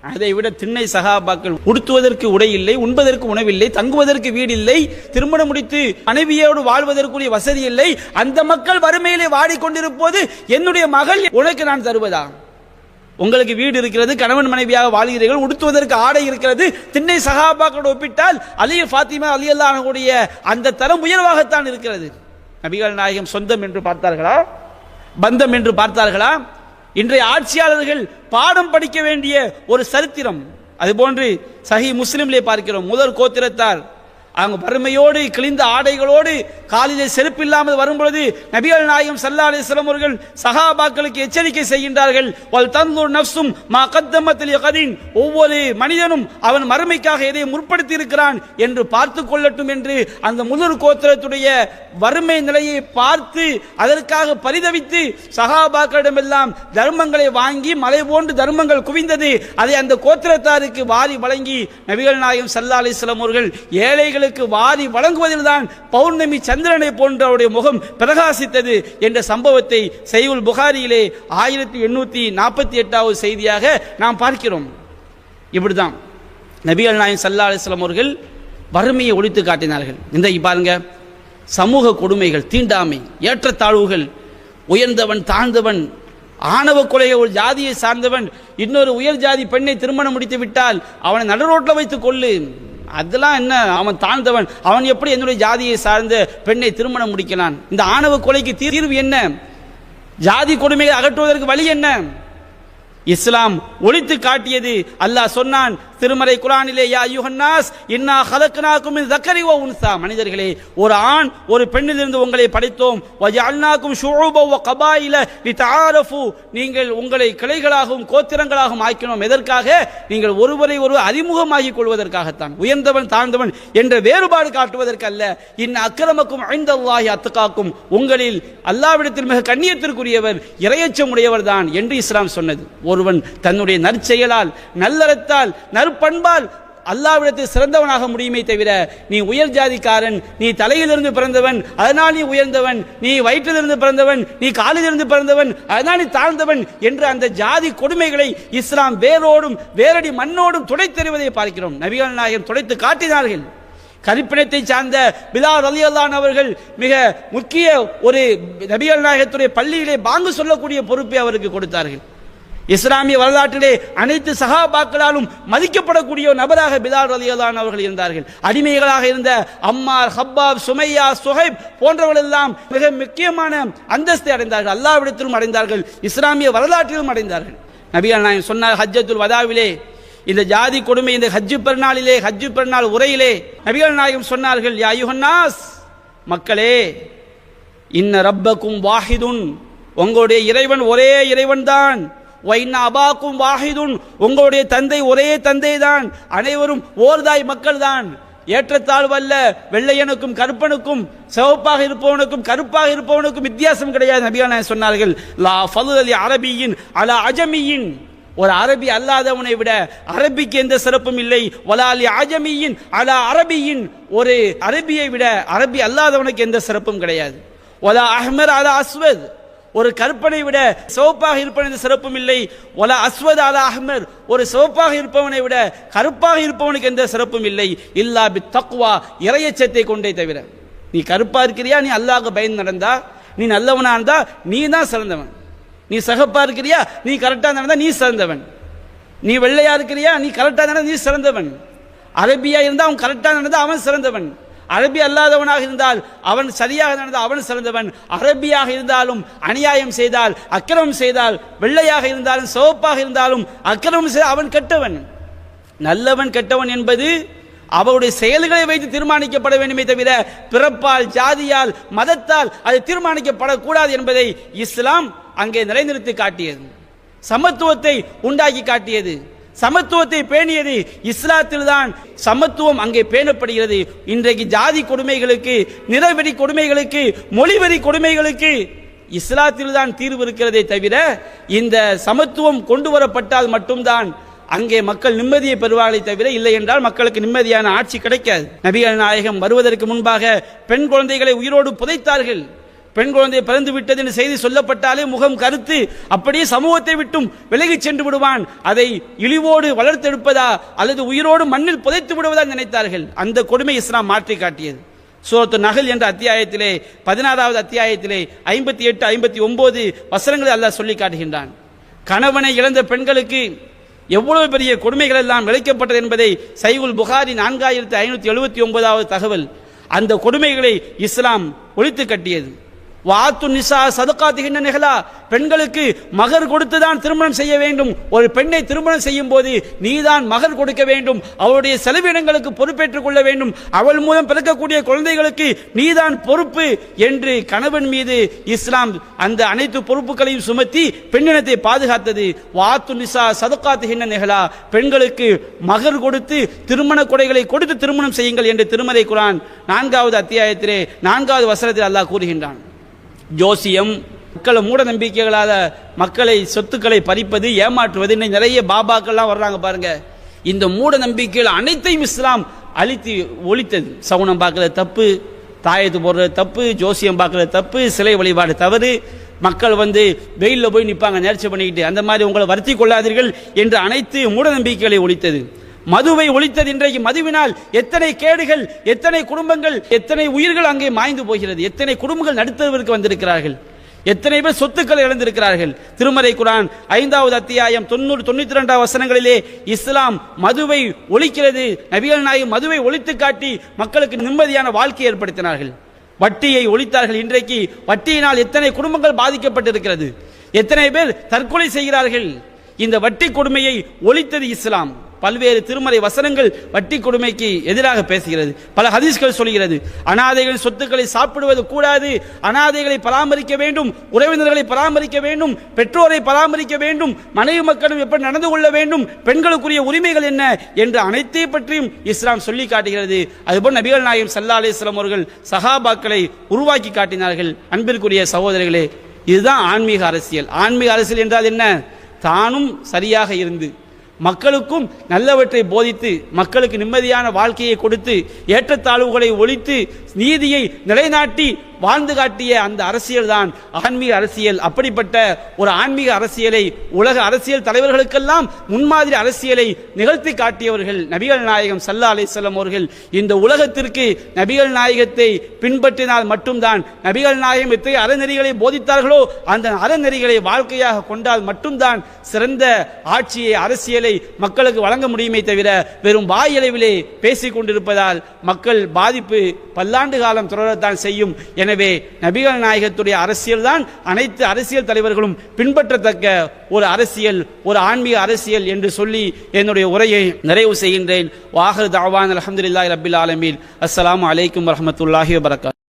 அதை விட திண்ணை சகாபாக்கள் உடுத்துவதற்கு உடை இல்லை, உண்பதற்கு உணவில்லை, தங்குவதற்கு வீடு இல்லை, திருமணம் முடித்து மனைவியோடு வாழ்வதற்குரிய வசதி இல்லை, அந்த மக்கள் வறுமையிலே வாடிக்கொண்டிருப்போது என்னுடைய மகள் உனக்கு நான் தருவதா? உங்களுக்கு வீடு இருக்கிறது, கணவன் மனைவியாக வாழ்கிறீர்கள், உடுத்துவதற்கு ஆடை இருக்கிறது. திண்ணை சஹாபாக்களோடு ஒப்பிட்டால் அலி ஃபாத்திமா ரலியல்லாஹு அன்ஹுடைய அந்த தரம் உயர்வாகத்தான் இருக்கிறது. நபிகள் நாயகம் சொந்தம் என்று பார்த்தார்களா, பந்தம் என்று பார்த்தார்களா? இன்றைய ஆட்சியாளர்கள் பாடம் படிக்க வேண்டிய ஒரு சரித்திரம். அதுபோன்று சஹீஹ் முஸ்லிம்லே பார்க்கிறோம். முதல் கோத்திரத்தார் அவங்க வறுமையோடு கிழிந்த ஆடைகளோடு காலிலே செருப்பு இல்லாமல் வரும்பொழுது நபிகள் நாயகம் ஸல்லல்லாஹு அலைஹி வஸல்லம் அவர்கள் சஹாபாக்களுக்கு எச்சரிக்கை செய்கின்றார்கள். வல் தன்துர் நஃப்சும் மா கத்தமத் லிகதின், ஒவ்வொரு மனிதனும் அவன் மறுமைக்காக எதை முற்படுத்தி இருக்கிறான் என்று பார்த்து கொள்ளட்டும் என்று அந்த முதல் கோத்திரத்துடைய வறுமை நிலையை பார்த்து அதற்காக பரிதவித்து சஹாபாக்களிடமெல்லாம் தர்மங்களை வாங்கி மலை போன்று தர்மங்கள் குவிந்தது. அதை அந்த கோத்திரத்தாருக்கு வாரி வழங்கி நபிகள் நாயகம் ஸல்லல்லாஹு அலைஹி வஸல்லம் அவர்கள் ஏழைகளுக்கு வாரி வழங்குவதில் தான் பௌர்ணமி சந்திரனை போன்ற அவருடைய முகம் பிரகாசித்தது என்ற சம்பவத்தை சஹீஹுல் புகாரியிலே 1848வது செய்தியாக நாம் பார்க்கிறோம். இப்படிதான் நபிகள் நாயகம் ஸல்லல்லாஹு அலைஹி வஸல்லம் அவர்கள் வறுமையை ஒழித்து காட்டினார்கள். இன்றைக்கு பாருங்க, சமூக கொடுமைகள், தீண்டாமை, ஏற்றத்தாழ்வுகள், உயர்ந்தவன் தாழ்ந்தவன், ஆணவ கொலை, ஒரு ஜாதியை சார்ந்தவன் இன்னொரு உயர் ஜாதி பெண்ணை திருமணம் முடித்து விட்டால் அவனை நடுரோட்டில் வைத்துக் கொள்ளு, அதெல்லாம் என்ன, அவன் தாழ்ந்தவன், அவன் எப்படி என்னுடைய ஜாதியை சார்ந்த பெண்ணை திருமணம் முடிக்கிறான்? இந்த ஆணவ கொலைக்கு தீர்வு என்ன? ஜாதி கொடுமையை அகற்றுவதற்கு வழி என்ன? இஸ்லாம் ஒழித்து காட்டியது. அல்லாஹ் சொன்னான் திருமறை குர்ஆனிலே, யா அய்யுஹன்னாஸ் இன்னா ஹலக்னாகும் மின் ஸக்கரி வ உன்ஸா, மனிதர்களே ஒரு ஆண் ஒரு பெண்ணிலிருந்து உங்களை படைத்தோம். வஜஅல்னாகும் ஷுஊபா வ கபாயில லிதஆரஃபு, நீங்கள் உங்களை கிளைகளாகவும் கோத்திரங்களாகவும் ஆக்கினோம். எதற்காக? நீங்கள் ஒருவரை ஒருவர் அறிமுகமாகிக் கொள்வதற்காகத்தான், உயர்ந்தவன் தாழ்ந்தவன் என்ற வேறுபாடு காட்டுவதற்கல்ல. இன் அக்ரமக்கும் இன்தல்லாஹி அத்காக்கும், உங்களில் அல்லாஹ்விடத்தில் மிக கண்ணியத்திற்குரியவர் இறையச்சம் உடையவர் தான் என்று இஸ்லாம் சொன்னது. ஒருவன் தன்னுடைய நற்செயலால், நல்லறத்தால், நற்பண்பால் அல்லாஹ்விடத்தில் சிறந்தவனாக முடியுமே தவிர நீ உயர் ஜாதிக்காரன், நீ தலையிலிருந்து பிறந்தவன் அதனால் நீ உயர்ந்தவன், நீ வயிற்றிலிருந்து பிறந்தவன், நீ காலிலிருந்து பிறந்தவன் அதனால் நீ தாழ்ந்தவன் என்று அந்த ஜாதி கொடுமைகளை இஸ்லாம் வேரோடும் வேரடி மண்ணோடும் துடைத்தெறிவதை பார்க்கிறோம். நபிகள் நாயகம் துடைத்து காட்டினார்கள். கரிப்பினத்தை சார்ந்த பிலால் ரலியல்லாஹு அன்ஹு அவர்கள் மிக முக்கிய ஒரு நபிகள் நாயகத்துடைய பள்ளியிலே பாங்கு சொல்லக்கூடிய பொறுப்பை அவருக்கு கொடுத்தார்கள். இஸ்லாமிய வரலாற்றிலே அனைத்து சஹாபாக்களாலும் மதிக்கப்படக்கூடிய ஒரு நபராக பிலால் ரலியல்லாஹு அன்ஹு அவர்கள் இருந்தார்கள். அடிமைகளாக இருந்த அம்மார், ஹப்பாப், சுமையா, சுஹைப் போன்றவர்கள் எல்லாம் மிக முக்கியமான அந்தஸ்தை அடைந்தார்கள். அல்லாஹ்விடத்திலும் அடைந்தார்கள், இஸ்லாமிய வரலாற்றிலும் அடைந்தார்கள். நபிகள் நாயகம் சொன்னார் ஹஜ்ஜத்துல் வதாவிலே, இந்த ஜாதி கொடுமை இந்த ஹஜ்ஜு பெருநாளிலே, ஹஜ்ஜு பெருநாள் உரையிலே நபிகள் நாயகம் சொன்னார்கள், யா அய்யுஹன்னாஸ், மக்களே, இன்ன ரப்பக்கும் வாஹிதுன், உங்களுடைய இறைவன் ஒரே இறைவன் தான். வைன்ன அபாக்கும் வாஹிதுன், உங்களுடைய தந்தை ஒரே தந்தை தான். அனைவரும் ஓர்தாய் மக்கள் தான். ஏற்றத்தாழ்வல்ல, வெள்ளையனுக்கும் கருப்பனுக்கும், சிவப்பாக இருப்பவனுக்கும் கருப்பாக இருப்பவனுக்கும் வித்தியாசம் கிடையாது. நபிகள் நாயகம் சொன்னார்கள், லா ஃபதுல லி அரபியின் அலா அஜமியின், ஒரு அரபி அல்லாதவனை விட அரபிக்கு எந்த சிறப்பும் இல்லை. வலா லி அஜமியின் அலா அரபியின், ஒரு அரபியை விட அரபி அல்லாதவனுக்கு எந்த சிறப்பும் கிடையாது. வலா அஹ்மர் அலா அஸ்வத், ஒரு கருப்பனை விட சிவப்பாக இருப்பவன் சிறப்பும் இல்லை. வலா அஸ்வத் அலா அஹ்மர், ஒரு சிவப்பாக இருப்பவனை விட கருப்பாக இருப்பவனுக்கு எந்த சிறப்பும் இல்லை. இல்லா பி தக்வா, இறையச்சத்தை கொண்டே தவிர. நீ கருப்பா இருக்கிறியா, நீ அல்லாஹ்வுக்கு பயந்து நடந்தா, நீ நல்லவனா இருந்தா நீ தான் சிறந்தவன். நீ சகப்பா இருக்கிறியா, நீ கரெக்டா நடந்தா நீ சிறந்தவன். நீ வெள்ளையா இருக்கிறியா, நீ கரெக்டா நடந்தா நீ சிறந்தவன். அரபியா இருந்தா அவன் கரெக்டா நடந்தா அவன் சிறந்தவன். அரபி அல்லாதவனாக இருந்தால் அவன் சரியாக நடந்தால் அவன் சிறந்தவன். அரபியாக இருந்தாலும் அநியாயம் செய்தால், அக்கிரமம் செய்தால், வெள்ளையாக இருந்தாலும் சிவப்பாக இருந்தாலும் அக்கிரமம் செய்தால் அவன் கெட்டவன். நல்லவன் கெட்டவன் என்பது அவருடைய செயல்களை வைத்து தீர்மானிக்கப்பட வேண்டுமே தவிர பிறப்பால், ஜாதியால், மதத்தால் அது தீர்மானிக்கப்படக்கூடாது என்பதை இஸ்லாம் அங்கே நிலைநிறுத்தி காட்டியது. சமத்துவத்தை உண்டாக்கி காட்டியது, சமத்துவத்தை பேணியது இஸ்லாத்தில் தான். சமத்துவம் அங்கே பேணப்படுகிறது. இன்றைக்கு ஜாதி கொடுமைகளுக்கு, நிறவெறி கொடுமைகளுக்கு, மொழிவெறி கொடுமைகளுக்கு இஸ்லாத்தில் தான் தீர்வு இருக்கிறதே தவிர இந்த சமத்துவம் கொண்டு வரப்பட்டால் மட்டும்தான் அங்கே மக்கள் நிம்மதியை பெறுவார்களே தவிர இல்லை என்றால் மக்களுக்கு நிம்மதியான ஆட்சி கிடைக்காது. நபிகள் நாயகம் வருவதற்கு முன்பாக பெண் குழந்தைகளை உயிரோடு புதைத்தார்கள். பெண் குழந்தை பிறந்து விட்டது என்று செய்தி சொல்லப்பட்டாலே முகம் கருத்து அப்படியே சமூகத்தை விட்டும் விலகி சென்று விடுவான். அதை இழிவோடு வளர்த்தெடுப்பதா அல்லது உயிரோடு மண்ணில் புதைத்து விடுவதா நினைத்தார்கள். அந்த கொடுமை இஸ்லாம் மாற்றி காட்டியது. சூரத்து நஹல் என்ற அத்தியாயத்திலே 16வது அத்தியாயத்திலே 58, 59 வசனங்களை அல்லாஹ் சொல்லி காட்டுகின்றான். கணவனை இழந்த பெண்களுக்கு எவ்வளவு பெரிய கொடுமைகள் எல்லாம் இழைக்கப்பட்டது என்பதை சஹீஹுல் புகாரி 4579வது தகவல். அந்த கொடுமைகளை இஸ்லாம் ஒழித்து கட்டியது. வாத்து நிசா சதகாத்திகின்ற நிகழா, பெண்களுக்கு மகர் கொடுத்துதான் திருமணம் செய்ய வேண்டும். ஒரு பெண்ணை திருமணம் செய்யும் போது நீதான் மகர் கொடுக்க வேண்டும். அவருடைய செலவினங்களுக்கு பொறுப்பேற்றுக் கொள்ள வேண்டும். அவள் மூலம் பிறக்கக்கூடிய குழந்தைகளுக்கு நீதான் பொறுப்பு என்று கணவன் மீது இஸ்லாம் அந்த அனைத்து பொறுப்புகளையும் சுமத்தி பெண்ணினத்தை பாதுகாத்தது. வாத்து நிசா சதகாத்திகின்ற நிகழா, பெண்களுக்கு மகர் கொடுத்து திருமண கொடைகளை கொடுத்து திருமணம் செய்யுங்கள் என்று திருமறை குர்ஆன் 4வது அத்தியாயத்திலே 4வது வசனத்தில் அல்லாஹ் கூறுகின்றான். ஜோசியம், மக்களை மூட நம்பிக்கைகளாக மக்களை சொத்துக்களை பறிப்பது, ஏமாற்றுவது, இன்னைக்கு நிறைய பாபாக்கள்லாம் வர்றாங்க பாருங்க. இந்த மூட நம்பிக்கைகள் அனைத்தையும் இஸ்லாம் அழித்து ஒழித்தது. சகுனம் பார்க்கறது தப்பு, தாயத்து போடுறது தப்பு, ஜோசியம் பார்க்கறது தப்பு, சிலை வழிபாடு தவறு. மக்கள் வெயிலில் போய் நிற்பாங்க நேர்ச்சி பண்ணிக்கிட்டு, அந்த மாதிரி உங்களை வருத்தி கொள்ளாதீர்கள் என்று அனைத்து மூட நம்பிக்கைகளை ஒழித்தது. மதுவை ஒழித்தது. இன்றைக்கு மதுவினால் எத்தனை கேடுகள், எத்தனை குடும்பங்கள், எத்தனை உயிர்கள் அங்கே மாய்ந்து போகிறது. எத்தனை குடும்பங்கள் நடுத்தவருக்கு வந்திருக்கிறார்கள், எத்தனை பேர் சொத்துக்களை இழந்திருக்கிறார்கள். திருமறை குர்ஆன் 5வது அத்தியாயம் 92 வசனங்களிலே இஸ்லாம் மதுவை ஒழிக்கிறது. நபிகள் நாயகம் மதுவை ஒழித்து காட்டி மக்களுக்கு நிம்மதியான வாழ்க்கை ஏற்படுத்தினார்கள். வட்டியை ஒழித்தார்கள். இன்றைக்கு வட்டியினால் எத்தனை குடும்பங்கள் பாதிக்கப்பட்டிருக்கிறது, எத்தனை பேர் தற்கொலை செய்கிறார்கள். இந்த வட்டி கொடுமையை ஒழித்தது இஸ்லாம். பல்வேறு திருமறை வசனங்கள் வட்டி கொடுமைக்கு எதிராக பேசுகிறது. பல ஹதீஸ்கள் சொல்கிறது, அனாதைகளின் சொத்துக்களை சாப்பிடுவது கூடாது, அனாதைகளை பராமரிக்க வேண்டும், உறவினர்களை பராமரிக்க வேண்டும், பெற்றோரை பராமரிக்க வேண்டும், மனைவி மக்களும் எப்படி நடந்து கொள்ள வேண்டும், பெண்களுக்குரிய உரிமைகள் என்ன என்று அனைத்தை பற்றியும் இஸ்லாம் சொல்லி காட்டுகிறது. அதுபோல் நபிகள் நாயகம் ஸல்லல்லாஹு அலைஹி வஸல்லம் அவர்கள் சஹாபாக்களை உருவாக்கி காட்டினார்கள். அன்பிற்குரிய சகோதரர்களே, இதுதான் ஆன்மீக அரசியல். ஆன்மீக அரசியல் என்றால் என்ன? தானும் சரியாக இருந்து மக்களுக்கும் நல்லவற்றை போதித்து மக்களுக்கு நிம்மதியான வாழ்க்கையை கொடுத்து ஏற்றத்தாழ்வுகளை ஒழித்து நீதியை நிலைநாட்டி வாழ்ந்து காட்டிய அந்த அரசியல் தான் ஆன்மீக அரசியல். அப்படிப்பட்ட ஒரு ஆன்மீக அரசியலை உலக அரசியல் தலைவர்களுக்கெல்லாம் முன்மாதிரி அரசியலை நிகழ்த்தி காட்டியவர்கள் நபிகள் நாயகம் ஸல்லல்லாஹு அலைஹி வஸல்லம் அவர்கள். இந்த உலகத்திற்கு நபிகள் நாயகத்தை பின்பற்றினால் மட்டும்தான், நபிகள் நாயகம் எத்தகைய அறநெறிகளை போதித்தார்களோ அந்த அறநெறிகளை வாழ்க்கையாக கொண்டால் மட்டும்தான் சிறந்த ஆட்சியை அரசியலை மக்களுக்கு வழங்க முடியுமே தவிர வெறும் வாயளவிலே பேசிக் கொண்டிருப்பதால் மக்கள் பாதிப்பு பல்லாண்டு காலம் தொடரத்தான் செய்யும். எனவே நபிகள் நாயகத்துடைய அரசியல் தான் அனைத்து அரசியல் தலைவர்களும் பின்பற்றத்தக்க ஒரு அரசியல், ஒரு ஆன்மீக அரசியல் என்று சொல்லி என்னுடைய உரையை நிறைவு செய்கின்றேன். வாஹிரு தஅவானா அல்ஹம்துலில்லாஹி ரப்பில் ஆலமீன். அஸ்ஸலாமு அலைக்கும் வரஹ்மத்துல்லாஹி வபரகாத்துஹு.